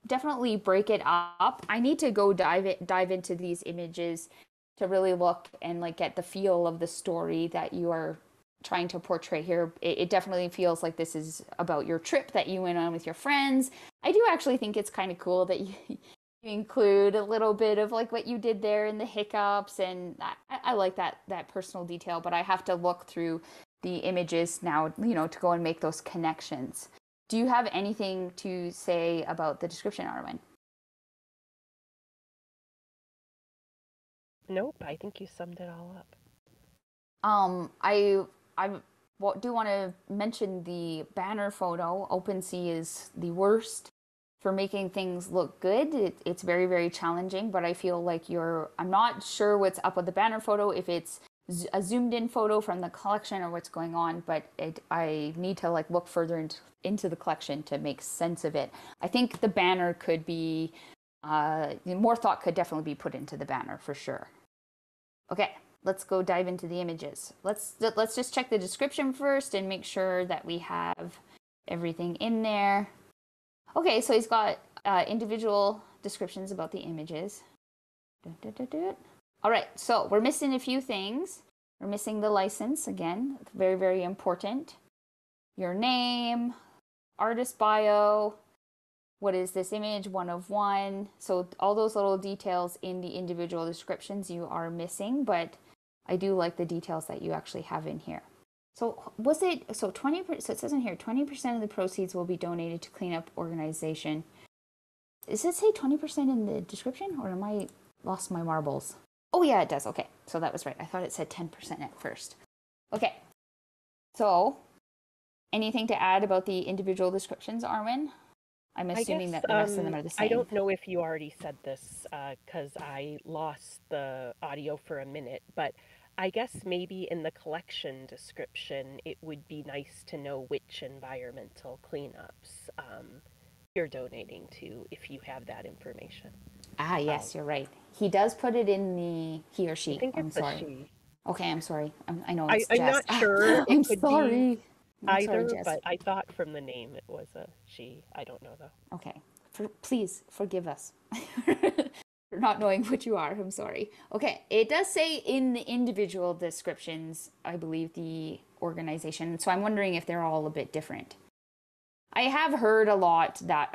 definitely break it up. I need to go dive into these images to really look and like get the feel of the story that you are trying to portray here. It definitely feels like this is about your trip that you went on with your friends. I do actually think it's kind of cool that you include a little bit of like what you did there and the hiccups, and I like that personal detail, but I have to look through the images now, to go and make those connections. Do you have anything to say about the description, Arwen? Nope, I think you summed it all up. I do want to mention the banner photo. OpenSea is the worst for making things look good. It's very, very challenging, but I feel like I'm not sure what's up with the banner photo, if it's a zoomed in photo from the collection or what's going on, but I need to like look further into the collection to make sense of it. I think the banner could be, more thought could definitely be put into the banner for sure. Okay, let's go dive into the images. Let's just check the description first and make sure that we have everything in there. Okay, so he's got individual descriptions about the images. All right, so we're missing a few things. We're missing the license again. It's very, very important. Your name, artist bio, what is this image, 1 of 1. So all those little details in the individual descriptions you are missing, but I do like the details that you actually have in here. So was it, so 20%, so it says in here, 20% of the proceeds will be donated to cleanup organization. Does it say 20% in the description, or am I lost my marbles? Oh yeah, it does. Okay, so that was right. I thought it said 10% at first. Okay, so anything to add about the individual descriptions, Arwen? I'm assuming that the rest of them are the same. I don't know if you already said this because I lost the audio for a minute, but I guess maybe in the collection description, it would be nice to know which environmental cleanups you're donating to if you have that information. Ah, yes, you're right. He does put it in the he or she. I think it's sorry. a she. Okay, I'm sorry. I know it's I'm Jess. not sure. I'm sorry. Either, sorry, Jess. but I thought from the name it was a she. I don't know though. Okay. Please forgive us for not knowing what you are. I'm sorry. Okay. It does say in the individual descriptions, I believe, the organization. So I'm wondering if they're all a bit different. I have heard a lot that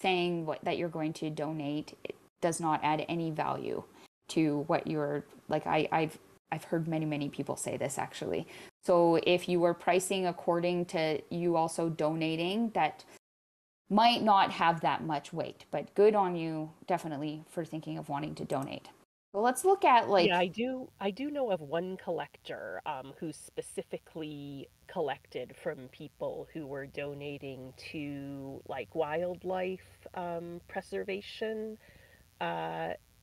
saying that you're going to donate does not add any value to what you're like. I've heard many people say this actually. So if you were pricing according to you also donating, that might not have that much weight, but good on you definitely for thinking of wanting to donate. So let's look at Yeah, I do know of one collector who specifically collected from people who were donating to like wildlife preservation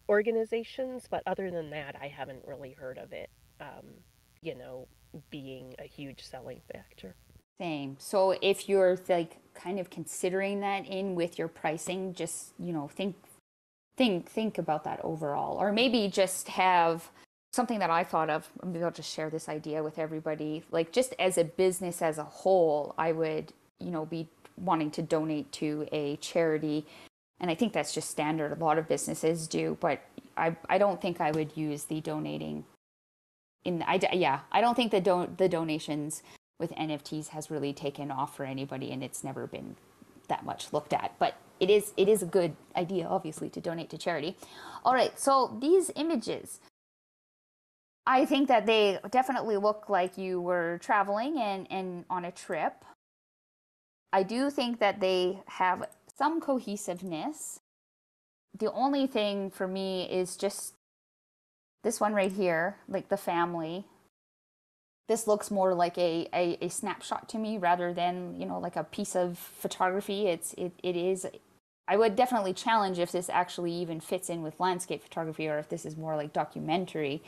organizations, but other than that, I haven't really heard of it, being a huge selling factor. Same. So if you're like kind of considering that in with your pricing, just, think about that overall, or maybe just have something that I thought of. Maybe I'll just share this idea with everybody. Like just as a business as a whole, I would, be wanting to donate to a charity. And I think that's just standard. A lot of businesses do, but I don't think I would use the donating I don't think the donations with NFTs has really taken off for anybody, and it's never been that much looked at. But it is a good idea, obviously, to donate to charity. All right, so these images, I think that they definitely look like you were traveling and on a trip. I do think that they have some cohesiveness. The only thing for me is just this one right here, like the family. This looks more like a snapshot to me rather than, like a piece of photography. It is. I would definitely challenge if this actually even fits in with landscape photography or if this is more like documentary.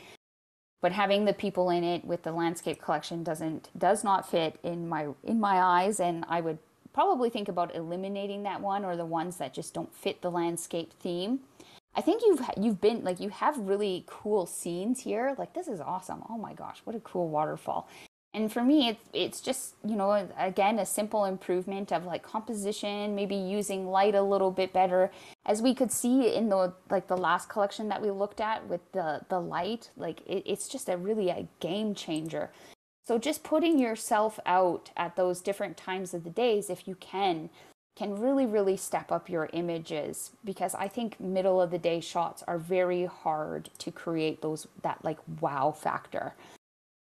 But having the people in it with the landscape collection does not fit in my eyes, and I would probably think about eliminating that one or the ones that just don't fit the landscape theme. I think you've been like, you have really cool scenes here. Like, this is awesome. Oh my gosh, what a cool waterfall. And for me, it's just, again, a simple improvement of like composition, maybe using light a little bit better. As we could see in the last collection that we looked at with the light, like it's just really a game changer. So just putting yourself out at those different times of the days, if you can really, really step up your images, because I think middle of the day shots are very hard to create that like wow factor.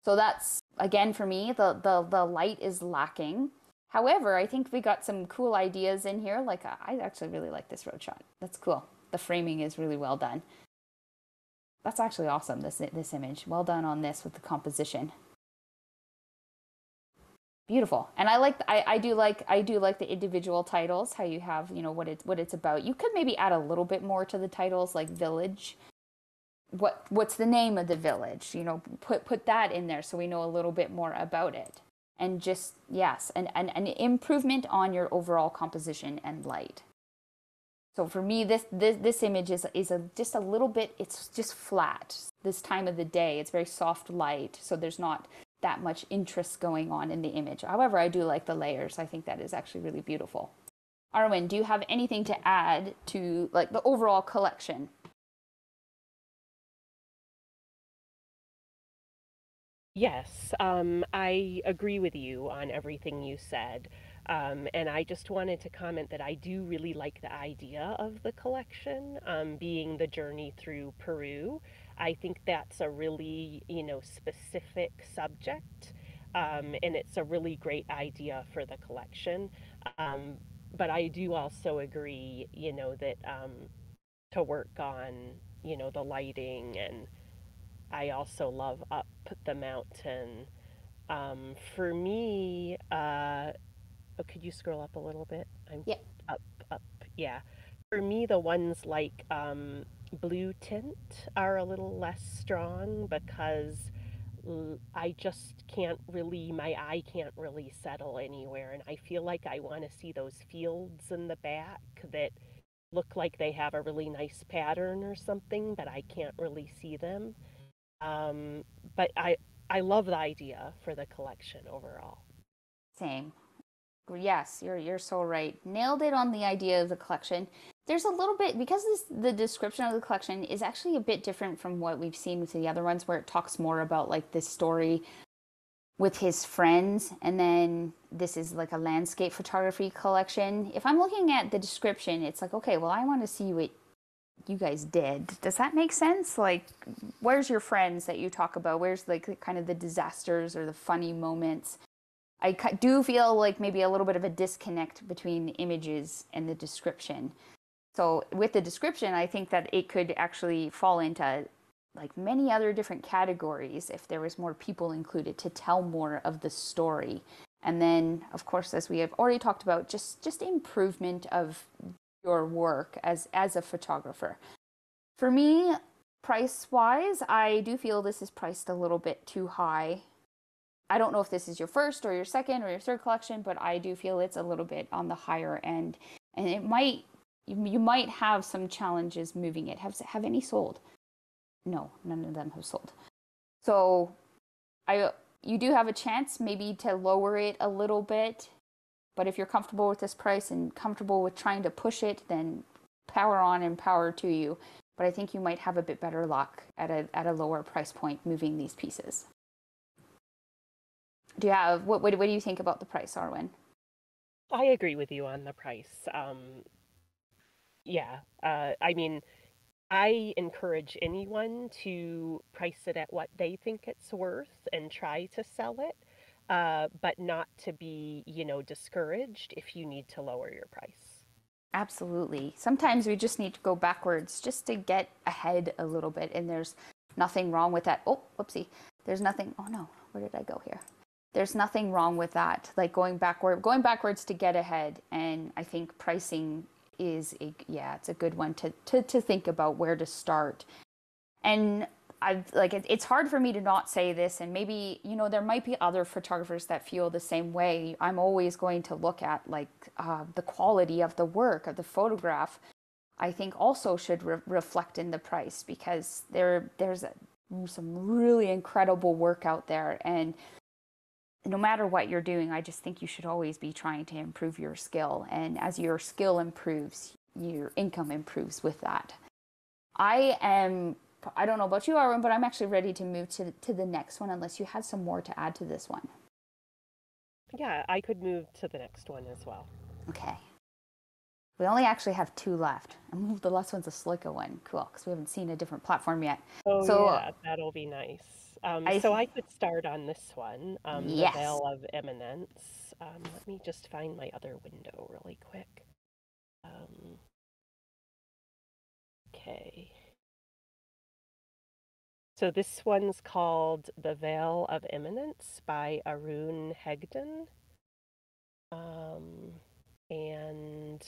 So that's, again, for me, the light is lacking. However, I think we got some cool ideas in here. Like, I actually really like this road shot. That's cool. The framing is really well done. That's actually awesome, this image. Well done on this with the composition. Beautiful. And I do like the individual titles, how you have, what it's about. You could maybe add a little bit more to the titles, like village. What's the name of the village? Put that in there so we know a little bit more about it. And just, yes, an improvement on your overall composition and light. So for me, this image is just a little bit, it's just flat this time of the day. It's very soft light, so there's not that much interest going on in the image. However, I do like the layers. I think that is actually really beautiful. Arwen, do you have anything to add to like the overall collection? Yes, I agree with you on everything you said. And I just wanted to comment that I do really like the idea of the collection, being the journey through Peru. I think that's a really, specific subject, and it's a really great idea for the collection. Um, but I do also agree, that to work on, the lighting, and I also love Up the Mountain. For me, could you scroll up a little bit? I'm Yeah. up, up, yeah. For me, the ones like Blue Tint are a little less strong because I just can't really, my eye can't really settle anywhere. And I feel like I want to see those fields in the back that look like they have a really nice pattern or something, but I can't really see them. Um, but I love the idea for the collection overall. Same. Yes, you're so right. Nailed it on the idea of the collection. There's a little bit because the description of the collection is actually a bit different from what we've seen with the other ones, where it talks more about like this story with his friends, and then this is like a landscape photography collection. If I'm looking at the description, it's like, okay, well, I want to see what you guys did. Does that make sense? Like, where's your friends that you talk about? Where's like kind of the disasters or the funny moments? I do feel like maybe a little bit of a disconnect between the images and the description. So with the description, I think that it could actually fall into like many other different categories if there was more people included to tell more of the story. And then, of course, as we have already talked about, just improvement of your work as a photographer. For me, price-wise, I do feel this is priced a little bit too high. I don't know if this is your first or your second or your third collection, but I do feel it's a little bit on the higher end, and you might have some challenges moving it. Have any sold? No, none of them have sold. So you do have a chance maybe to lower it a little bit, but if you're comfortable with this price and comfortable with trying to push it, then power on and power to you. But I think you might have a bit better luck at a lower price point moving these pieces. What do you think about the price, Arwen? I agree with you on the price. Yeah, I mean, I encourage anyone to price it at what they think it's worth and try to sell it, but not to be, discouraged if you need to lower your price. Absolutely. Sometimes we just need to go backwards just to get ahead a little bit, and there's nothing wrong with that. Oh, whoopsie. There's nothing. Oh no, where did I go here? There's nothing wrong with that. Like going backwards to get ahead. And I think pricing is it's a good one to think about where to start. And it's hard for me to not say this, and maybe, there might be other photographers that feel the same way. I'm always going to look at the quality of the work of the photograph. I think also should reflect in the price, because there's some really incredible work out there, and no matter what you're doing, I just think you should always be trying to improve your skill. And as your skill improves, your income improves with that. I don't know about you, Arwen, but I'm actually ready to move to the next one, unless you had some more to add to this one. Yeah, I could move to the next one as well. Okay. We only actually have 2 left. And the last one's a Slica one. Cool, because we haven't seen a different platform yet. Oh, so, yeah, that'll be nice. So I could start on this one, yes. The Veil of Eminence. Let me just find my other window really quick. Okay. So this one's called The Veil of Eminence by Arun Hegden. And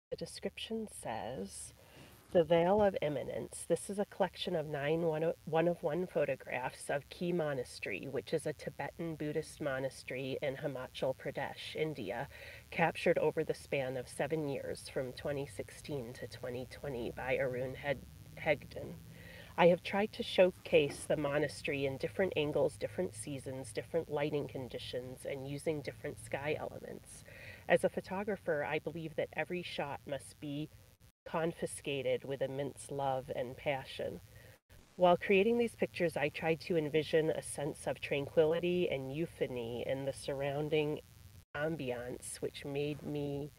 the description says, The Veil of Eminence. This is a collection of 9 one-of-one photographs of Key Monastery, which is a Tibetan Buddhist monastery in Himachal Pradesh, India, captured over the span of 7 years from 2016 to 2020 by Arun Hegden. I have tried to showcase the monastery in different angles, different seasons, different lighting conditions, and using different sky elements. As a photographer, I believe that every shot must be confiscated with immense love and passion. While creating these pictures, I tried to envision a sense of tranquility and euphony in the surrounding ambiance, which made me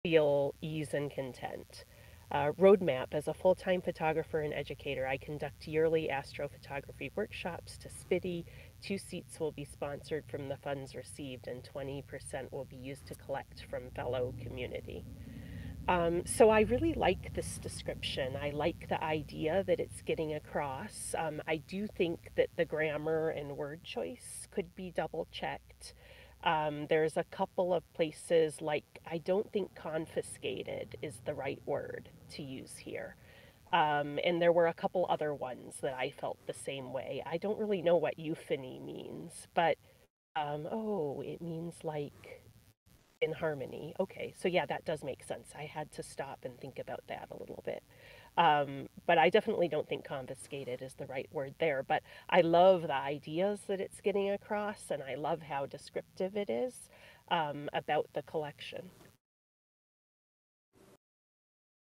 feel ease and content. Roadmap. As a full-time photographer and educator, I conduct yearly astrophotography workshops to Spitty. 2 seats will be sponsored from the funds received, and 20% will be used to collect from fellow community. So I really like this description. I like the idea that it's getting across. I do think that the grammar and word choice could be double checked. There's a couple of places like I don't think confiscated is the right word to use here. And there were a couple other ones that I felt the same way. I don't really know what euphony means, but oh, it means like in harmony. Okay, so yeah, that does make sense. I had to stop and think about that a little bit. But I definitely don't think confiscated is the right word there. But I love the ideas that it's getting across, and I love how descriptive it is about the collection.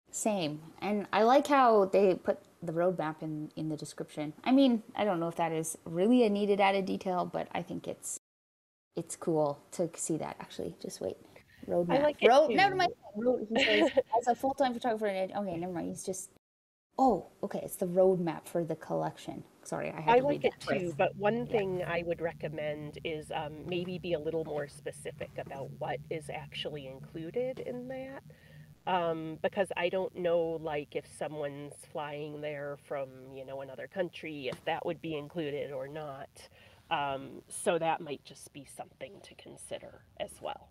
Same. And I like how they put the roadmap in the description. I mean, I don't know if that is really a needed added detail, but I think it's cool to see that. Actually, just wait. Roadmap. I like it too. Never mind. He says, as a full-time photographer, okay, never mind. He's just, oh, okay, it's the roadmap for the collection. Sorry, I had to like read it too, but one thing I would recommend is maybe be a little more specific about what is actually included in that. Because I don't know, like, if someone's flying there from, another country, if that would be included or not. So that might just be something to consider as well.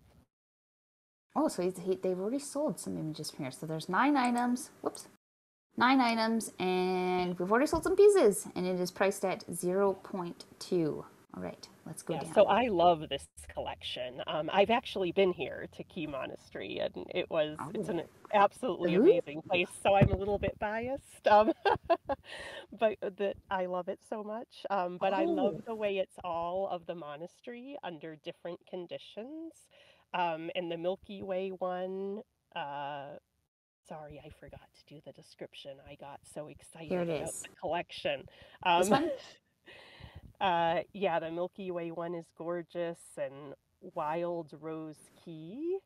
Oh, so they've already sold some images from here. So there's 9 items. Whoops. 9 items, and we've already sold some pieces, and it is priced at 0.2. All right, let's go down. So I love this collection. I've actually been here to Key Monastery, and it's an absolutely amazing place. So I'm a little bit biased, but that I love it so much. But I love the way it's all of the monastery under different conditions. And the Milky Way one, sorry, I forgot to do the description. I got so excited about the collection. This one? Yeah, the Milky Way one is gorgeous, and Wild Rose Key.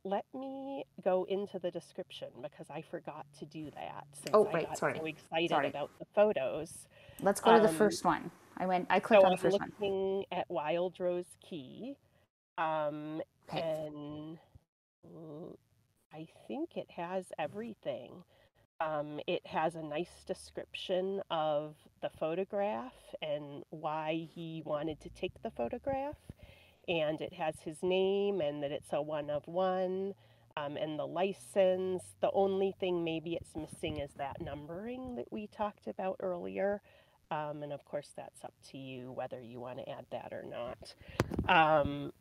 Let me go into the description because I forgot to do that since I got so excited about the photos. Let's go to the first one. I clicked on the first one. I'm looking at Wild Rose Key, and I think it has everything. It has a nice description of the photograph and why he wanted to take the photograph. And it has his name and that it's a 1 of 1, and the license. The only thing maybe it's missing is that numbering that we talked about earlier. And of course, that's up to you whether you want to add that or not.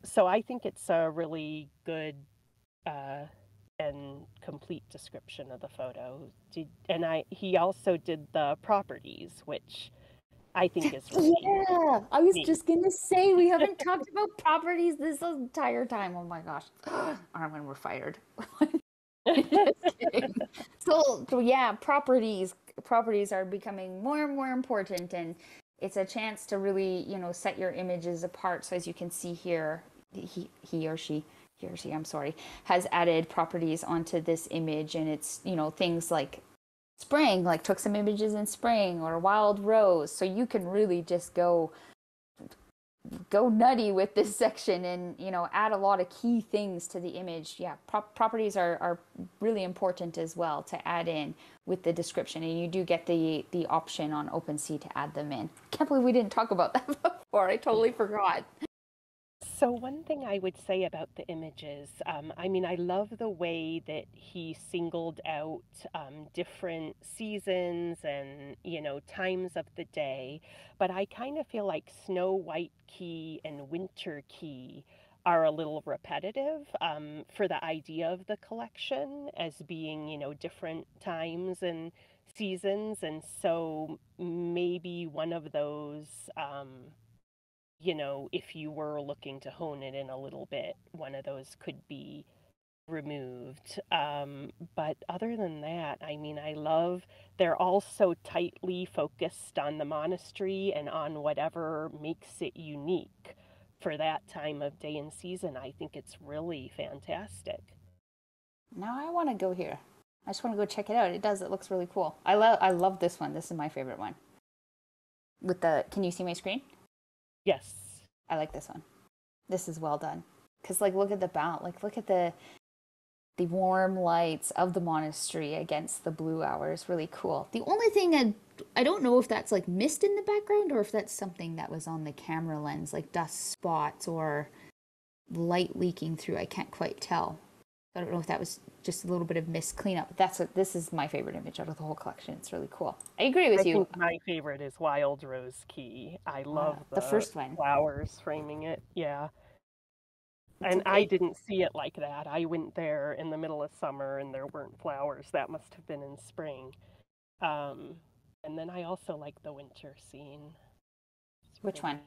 So I think it's a really good and complete description of the photo. He also did the properties, which I think is really I was just gonna say we haven't talked about properties this entire time. Oh my gosh, Armin, we're fired. Just kidding. So yeah, properties are becoming more and more important, and it's a chance to really set your images apart. So as you can see here, he or she, I'm sorry, has added properties onto this image, and it's things like spring, like took some images in spring, or wild rose. So you can really just go nutty with this section and add a lot of key things to the image. Yeah, properties are really important as well to add in with the description, and you do get the option on OpenSea to add them in. Can't believe we didn't talk about that before. I totally forgot. So one thing I would say about the images, I love the way that he singled out different seasons and, times of the day, but I kind of feel like Snow White Key and Winter Key are a little repetitive for the idea of the collection as being, different times and seasons, and so maybe one of those if you were looking to hone it in a little bit, one of those could be removed. But other than that, I mean, they're all so tightly focused on the monastery and on whatever makes it unique for that time of day and season. I think it's really fantastic. Now I want to go here. I just want to go check it out. It looks really cool. I love this one. This is my favorite one. Can you see my screen? Yes. I like this one. This is well done. Because, look at the balance. Look at the warm lights of the monastery against the blue hours. Really cool. The only thing I don't know if that's mist in the background or if that's something that was on the camera lens, like dust spots or light leaking through. I can't quite tell. I don't know if that was just a little bit of mist cleanup. This is my favorite image out of the whole collection. It's really cool. I agree with you. I think my favorite is Wild Rose Key. I love the first one. Flowers framing it. Yeah. And I didn't see it like that. I went there in the middle of summer and there weren't flowers. That must have been in spring. And then I also like the winter scene. Which one?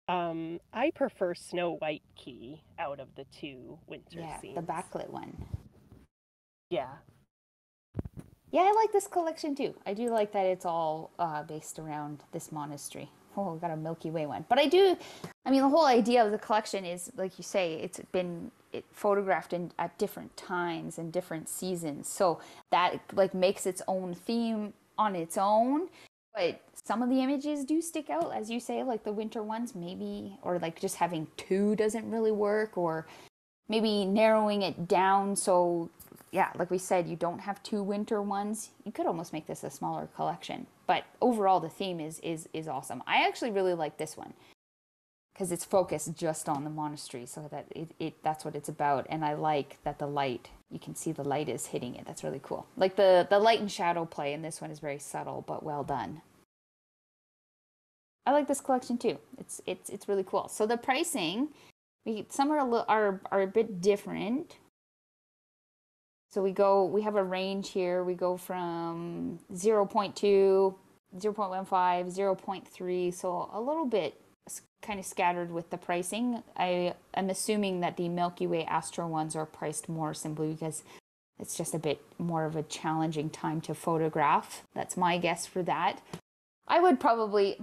I prefer Snow White Key out of the two winter scenes. The backlit one. Yeah. Yeah, I like this collection too. I do like that it's all based around this monastery. Oh, we've got a Milky Way one. But the whole idea of the collection is, like you say, it's been photographed at different times and different seasons. So that makes its own theme on its own. But some of the images do stick out, as you say, like the winter ones maybe, or just having two doesn't really work, or maybe narrowing it down. So yeah, like we said, you don't have two winter ones. You could almost make this a smaller collection. But overall, the theme is awesome. I actually really like this one because it's focused just on the monastery, so that that's what it's about. And I like that the light, you can see the light is hitting it. That's really cool. Like the light and shadow play in this one is very subtle, but well done. I like this collection too. It's really cool. So the pricing, some are a bit different. So we have a range here. We go from 0.2, 0.15, 0.3. So a little bit kind of scattered with the pricing. I am assuming that the Milky Way Astro ones are priced more simply because it's just a bit more of a challenging time to photograph. That's my guess for that. I would probably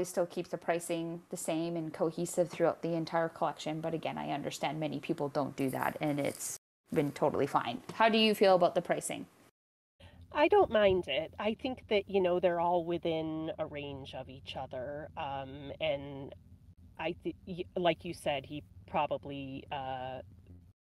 still keep the pricing the same and cohesive throughout the entire collection. But again, I understand many people don't do that, and it's been totally fine. How do you feel about the pricing? I don't mind it. I think that, they're all within a range of each other. And like you said, he probably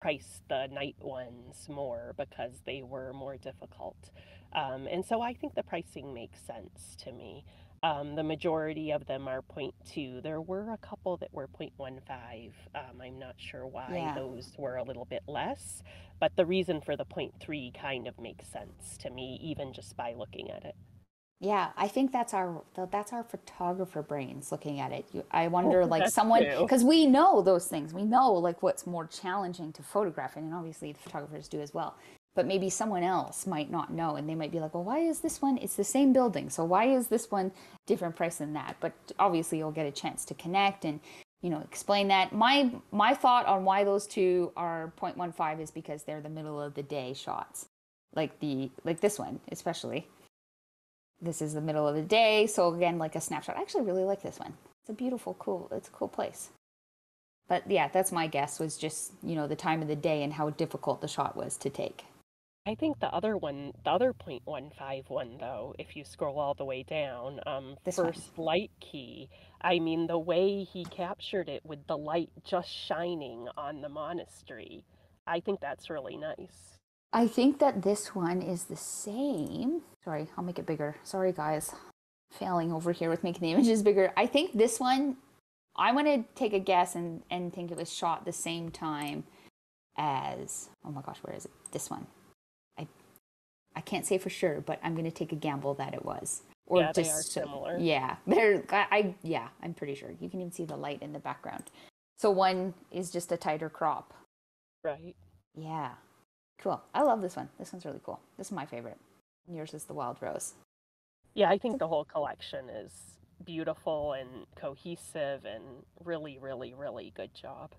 priced the night ones more because they were more difficult. And so I think the pricing makes sense to me. The majority of them are 0.2. There were a couple that were 0.15. I'm not sure why those were a little bit less, but the reason for the 0.3 kind of makes sense to me, even just by looking at it. Yeah, I think that's our photographer brains looking at it. I wonder, someone, because we know those things. We know what's more challenging to photograph, and obviously the photographers do as well. But maybe someone else might not know, and they might be like, well, why is this one? It's the same building, so why is this one different price than that? But obviously you'll get a chance to connect and, explain that. My thought on why those two are 0.15 is because they're the middle of the day shots. Like this one, especially. This is the middle of the day, so again, like a snapshot. I actually really like this one. It's a beautiful, it's a cool place. But yeah, that's my guess, was just, the time of the day and how difficult the shot was to take. I think the other 0.15 one, though, if you scroll all the way down, first light key, I mean, the way he captured it with the light just shining on the monastery, I think that's really nice. I think that this one is the same. Sorry, I'll make it bigger. Sorry, guys. Failing over here with making the images bigger. I think this one, I want to take a guess and think it was shot the same time as, oh my gosh, where is it? This one. I can't say for sure, but I'm going to take a gamble that it was. Or yeah, they are similar. Yeah, I'm pretty sure. You can even see the light in the background. So one is just a tighter crop. Right. Yeah. Cool. I love this one. This one's really cool. This is my favorite. Yours is the Wild Rose. Yeah, I think the whole collection is beautiful and cohesive and really, really, really good job.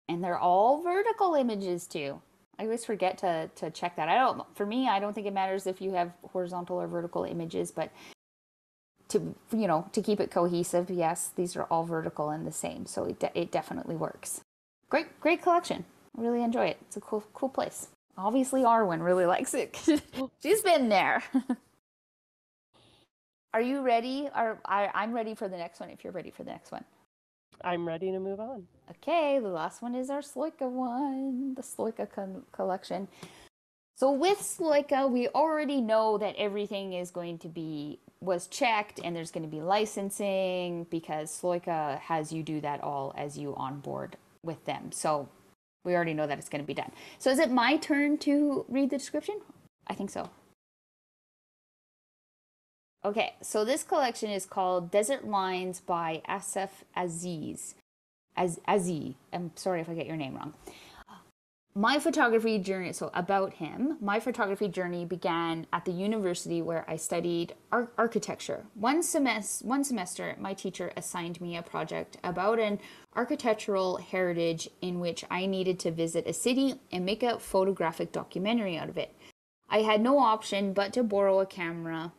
And they're all vertical images too. I always forget to check that. For me, I don't think it matters if you have horizontal or vertical images, but to keep it cohesive, yes, these are all vertical and the same, so it definitely works. Great collection. I really enjoy it. It's a cool place. Obviously, Arwen really likes it. She's been there. Are you ready? I'm ready for the next one. If you're ready for the next one, I'm ready to move on. Okay, the last one is our Sloika one, the Sloika collection. So with Sloika, we already know that everything was checked, and there's going to be licensing because Sloika has you do that all as you onboard with them. So we already know that it's going to be done. So is it my turn to read the description? I think so. Okay, so this collection is called Desert Lines by Asif Aziz. Aziz. I'm sorry if I get your name wrong. My photography journey, so about him, my photography journey began at the university where I studied architecture. One semester, my teacher assigned me a project about an architectural heritage in which I needed to visit a city and make a photographic documentary out of it. I had no option but to borrow a camera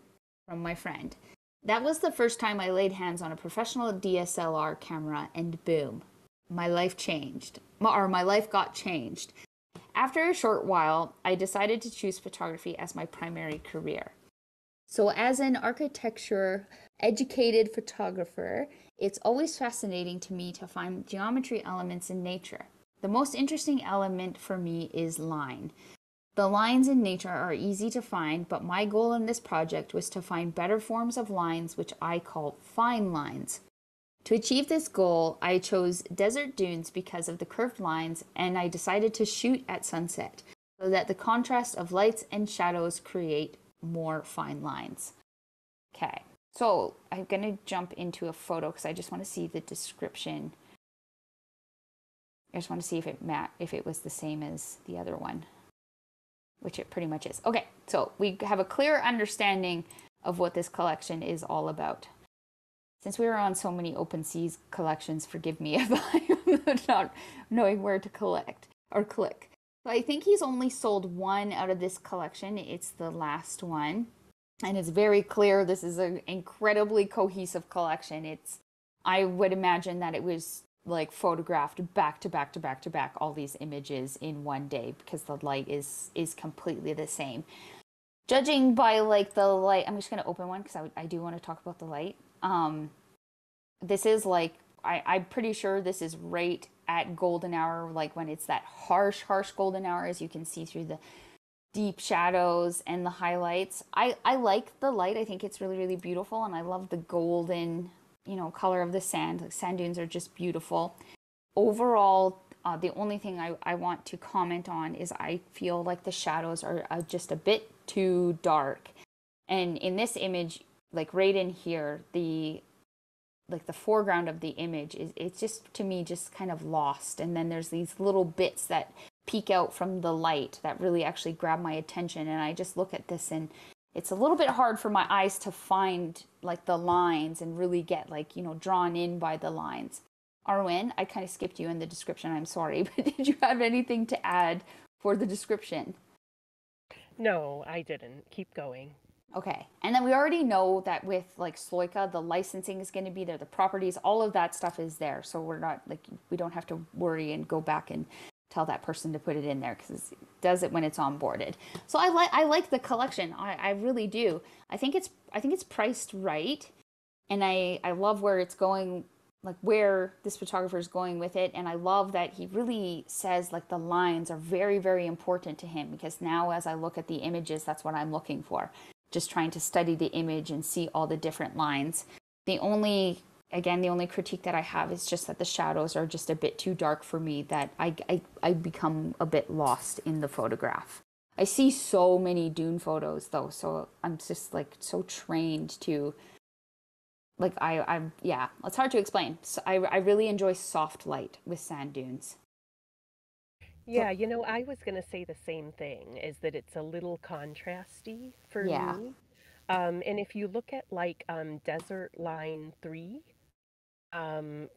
from my friend. That was the first time I laid hands on a professional DSLR camera, and boom, my life changed. My life got changed. After a short while, I decided to choose photography as my primary career. So as an architecture educated photographer, it's always fascinating to me to find geometry elements in nature. The most interesting element for me is line. The lines in nature are easy to find, but my goal in this project was to find better forms of lines, which I call fine lines. To achieve this goal, I chose desert dunes because of the curved lines, and I decided to shoot at sunset so that the contrast of lights and shadows create more fine lines. Okay, so I'm going to jump into a photo because I just want to see the description. I just want to see if it was the same as the other one, which it pretty much is. Okay, so we have a clear understanding of what this collection is all about. Since we are on so many OpenSeas collections, forgive me if I'm not knowing where to collect or click. So I think he's only sold one out of this collection. It's the last one. And it's very clear this is an incredibly cohesive collection. I would imagine that it was like photographed back to back to back to back, all these images in one day, because the light is completely the same. Judging by like the light, I'm just going to open one because I do want to talk about the light. This is like, I'm pretty sure this is right at golden hour, like when it's that harsh golden hour, as you can see through the deep shadows and the highlights. I like the light. I think it's really, really beautiful, and I love the golden, color of the sand. Like, sand dunes are just beautiful. Overall, the only thing I want to comment on is I feel like the shadows are just a bit too dark. And in this image, like right in here, the foreground of the image it's just, to me, just kind of lost. And then there's these little bits that peek out from the light that really actually grab my attention. And I just look at this, and it's a little bit hard for my eyes to find like the lines and really get drawn in by the lines. Arwen, I kind of skipped you in the description. I'm sorry, but did you have anything to add for the description? No, I didn't. Keep going. Okay. And then we already know that with like Sloika, the licensing is going to be there, the properties, all of that stuff is there. So we don't have to worry and go back and tell that person to put it in there, because it does it when it's onboarded. So I like the collection. I really do. I think it's priced right, and I love where it's going, like where this photographer is going with it. And I love that he really says like the lines are very, very important to him, because now as I look at the images, that's what I'm looking for. Just trying to study the image and see all the different lines. The only critique that I have is just that the shadows are just a bit too dark for me, that I become a bit lost in the photograph. I see so many dune photos though, so I'm just like so trained to, like it's hard to explain. So I really enjoy soft light with sand dunes. Yeah, I was going to say the same thing, is that it's a little contrasty for me. And if you look at like Desert Line 3,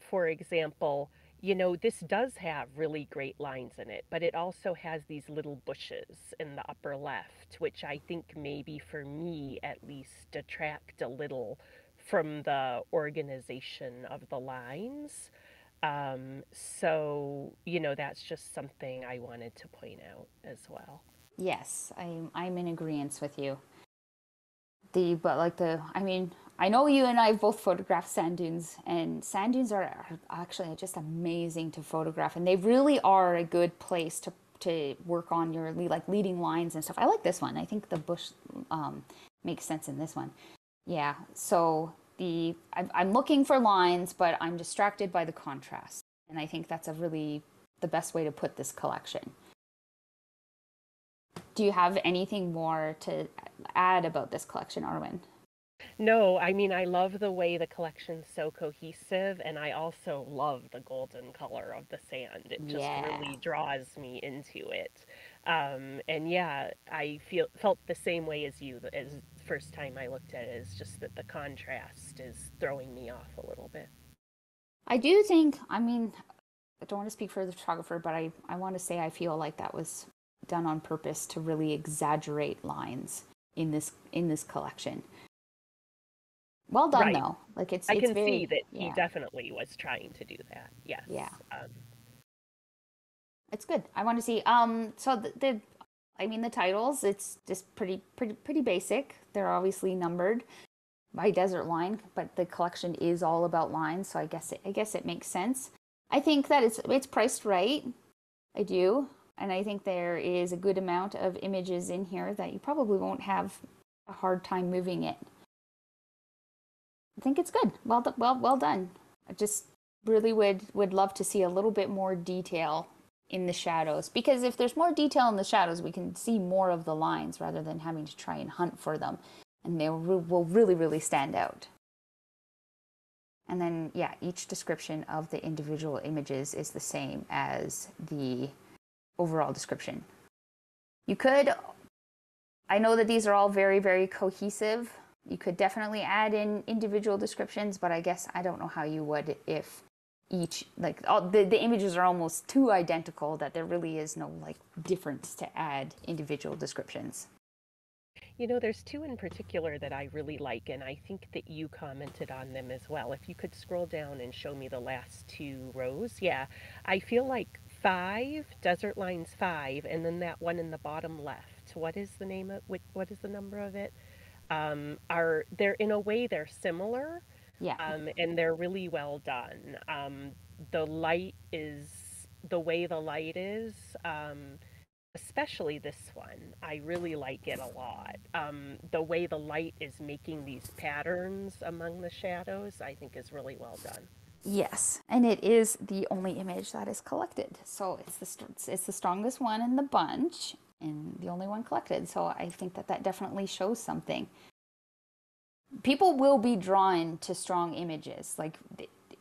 for example, this does have really great lines in it, but it also has these little bushes in the upper left, which I think maybe for me at least detract a little from the organization of the lines. So that's just something I wanted to point out as well. Yes, I'm in agreement with you. I know you and I have both photographed sand dunes, and sand dunes are actually just amazing to photograph, and they really are a good place to work on your leading lines and stuff. I like this one. I think the bush makes sense in this one. Yeah. So I'm looking for lines, but I'm distracted by the contrast, and I think that's the best way to put this collection. Do you have anything more to add about this collection, Arwen? No, I mean, I love the way the collection's so cohesive, and I also love the golden color of the sand. It just really draws me into it. And yeah, I felt the same way as you as the first time I looked at it, is just that the contrast is throwing me off a little bit. I do think, I don't want to speak for the photographer, but I want to say I feel like that was done on purpose to really exaggerate lines in this collection. Well done, though. I can see that he definitely was trying to do that. Yes. Yeah. It's good. I want to see. So the titles. It's just pretty basic. They're obviously numbered by desert line, but the collection is all about lines. So I guess it makes sense. I think that it's priced right. I do, and I think there is a good amount of images in here that you probably won't have a hard time moving it. I think it's good. Well done. I just really would love to see a little bit more detail in the shadows, because if there's more detail in the shadows, we can see more of the lines rather than having to try and hunt for them, and they will really stand out. And then, yeah, each description of the individual images is the same as the overall description. I know that these are all very, very cohesive. You could definitely add in individual descriptions, but I guess I don't know how you would if each, the images are almost too identical that there really is no difference to add individual descriptions. There's two in particular that I really like, and I think that you commented on them as well. If you could scroll down and show me the last two rows. Yeah, I feel like 5, Desert Lines 5, and then that one in the bottom left. What is the name of what is the number of it? They're in a way they're similar, and they're really well done. The way the light is, especially this one, I really like it a lot. The way the light is making these patterns among the shadows, I think is really well done. Yes, and it is the only image that is collected, so it's the strongest one in the bunch and the only one collected. So I think that definitely shows something. People will be drawn to strong images.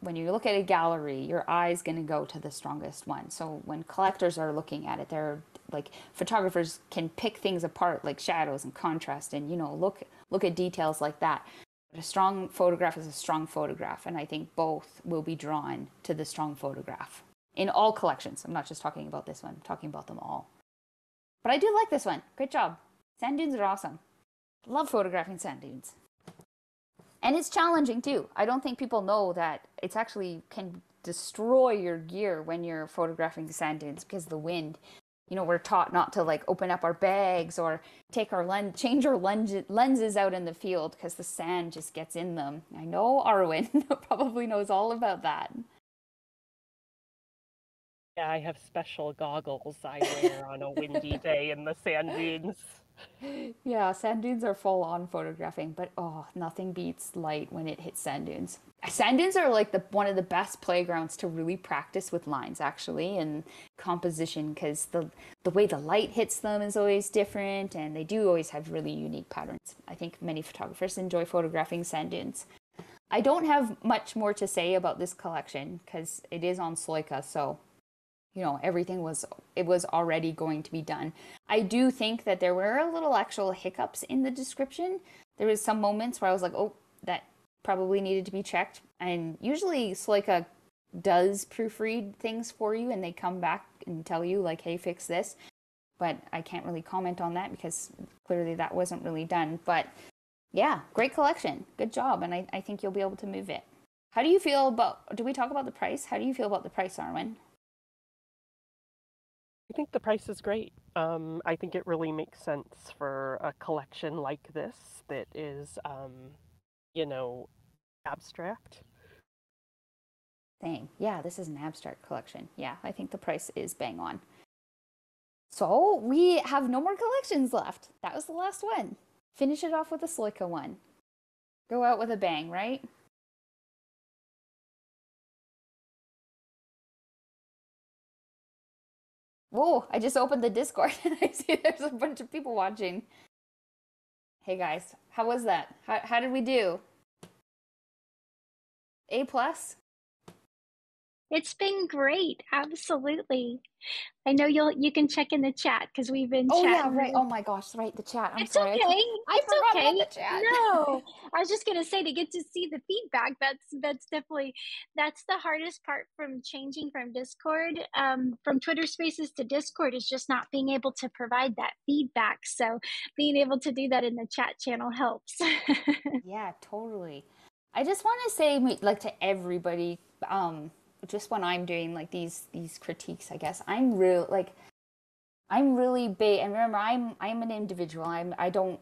When you look at a gallery, your eye's going to go to the strongest one. So when collectors are looking at it, they're photographers can pick things apart, like shadows and contrast, and look at details like that. But a strong photograph is a strong photograph, and I think both will be drawn to the strong photograph in all collections. I'm not just talking about this one, I'm talking about them all. But I do like this one. Great job. Sand dunes are awesome. Love photographing sand dunes. And it's challenging too. I don't think people know that it's actually can destroy your gear when you're photographing sand dunes because of the wind. We're taught not to open up our bags or change our lenses out in the field because the sand just gets in them. I know Arwen probably knows all about that. Yeah, I have special goggles I wear on a windy day in the sand dunes. Yeah, sand dunes are full on photographing, but nothing beats light when it hits sand dunes. Sand dunes are one of the best playgrounds to really practice with lines, actually, and composition, because the way the light hits them is always different, and they do always have really unique patterns. I think many photographers enjoy photographing sand dunes. I don't have much more to say about this collection because it is on Sloika, so everything was already going to be done. I do think that there were a little actual hiccups in the description. There was some moments where I was like, oh, that probably needed to be checked. And usually Sloika does proofread things for you, and they come back and tell you like, hey, fix this. But I can't really comment on that because clearly that wasn't really done. But yeah, great collection. Good job. And I think you'll be able to move it. How do you feel about, do we talk about the price? How do you feel about the price, Arwen? I think the price is great. I think it really makes sense for a collection like this that is, abstract. Dang. Yeah, this is an abstract collection. Yeah, I think the price is bang on. So we have no more collections left. That was the last one. Finish it off with a Sloika one. Go out with a bang, right? Whoa, I just opened the Discord and I see there's a bunch of people watching. Hey guys, how was that? How did we do? A+? It's been great. Absolutely. I know you can check in the chat because we've been chatting. Yeah, right. Oh my gosh, right, the chat. I'm it's sorry. Okay. I forgot about the chat. No, I was just gonna say, to get to see the feedback, that's definitely, that's the hardest part from changing from Discord, from Twitter Spaces to Discord, is just not being able to provide that feedback. So being able to do that in the chat channel helps. Yeah, totally. I just want to say, like, to everybody, just when I'm doing like these critiques, I guess I'm really big. And remember, I'm an individual. I don't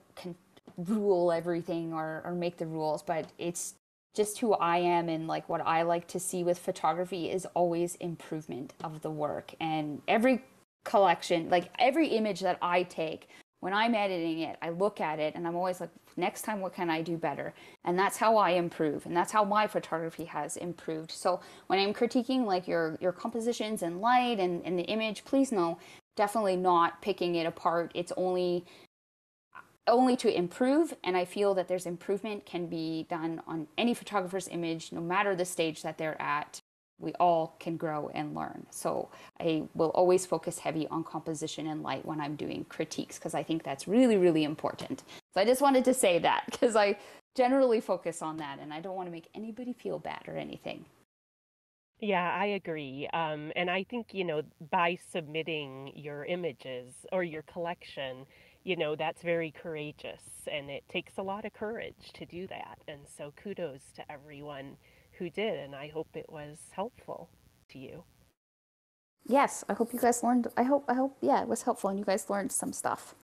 rule everything or make the rules, but it's just who I am, and like what I like to see with photography is always improvement of the work. And every collection, like every image that I take, when I'm editing it, I look at it and I'm always like, next time, what can I do better? And that's how I improve. And that's how my photography has improved. So when I'm critiquing like your compositions and light and the image, please know, definitely not picking it apart. It's only to improve. And I feel that there's improvement can be done on any photographer's image, no matter the stage that they're at. We all can grow and learn. So I will always focus heavy on composition and light when I'm doing critiques, because I think that's really, really important. So I just wanted to say that, because I generally focus on that and I don't want to make anybody feel bad or anything. Yeah, I agree. And I think, by submitting your images or your collection, that's very courageous, and it takes a lot of courage to do that. And so kudos to everyone who did, and I hope it was helpful to you. Yes, I hope you guys learned. I hope, yeah, it was helpful and you guys learned some stuff.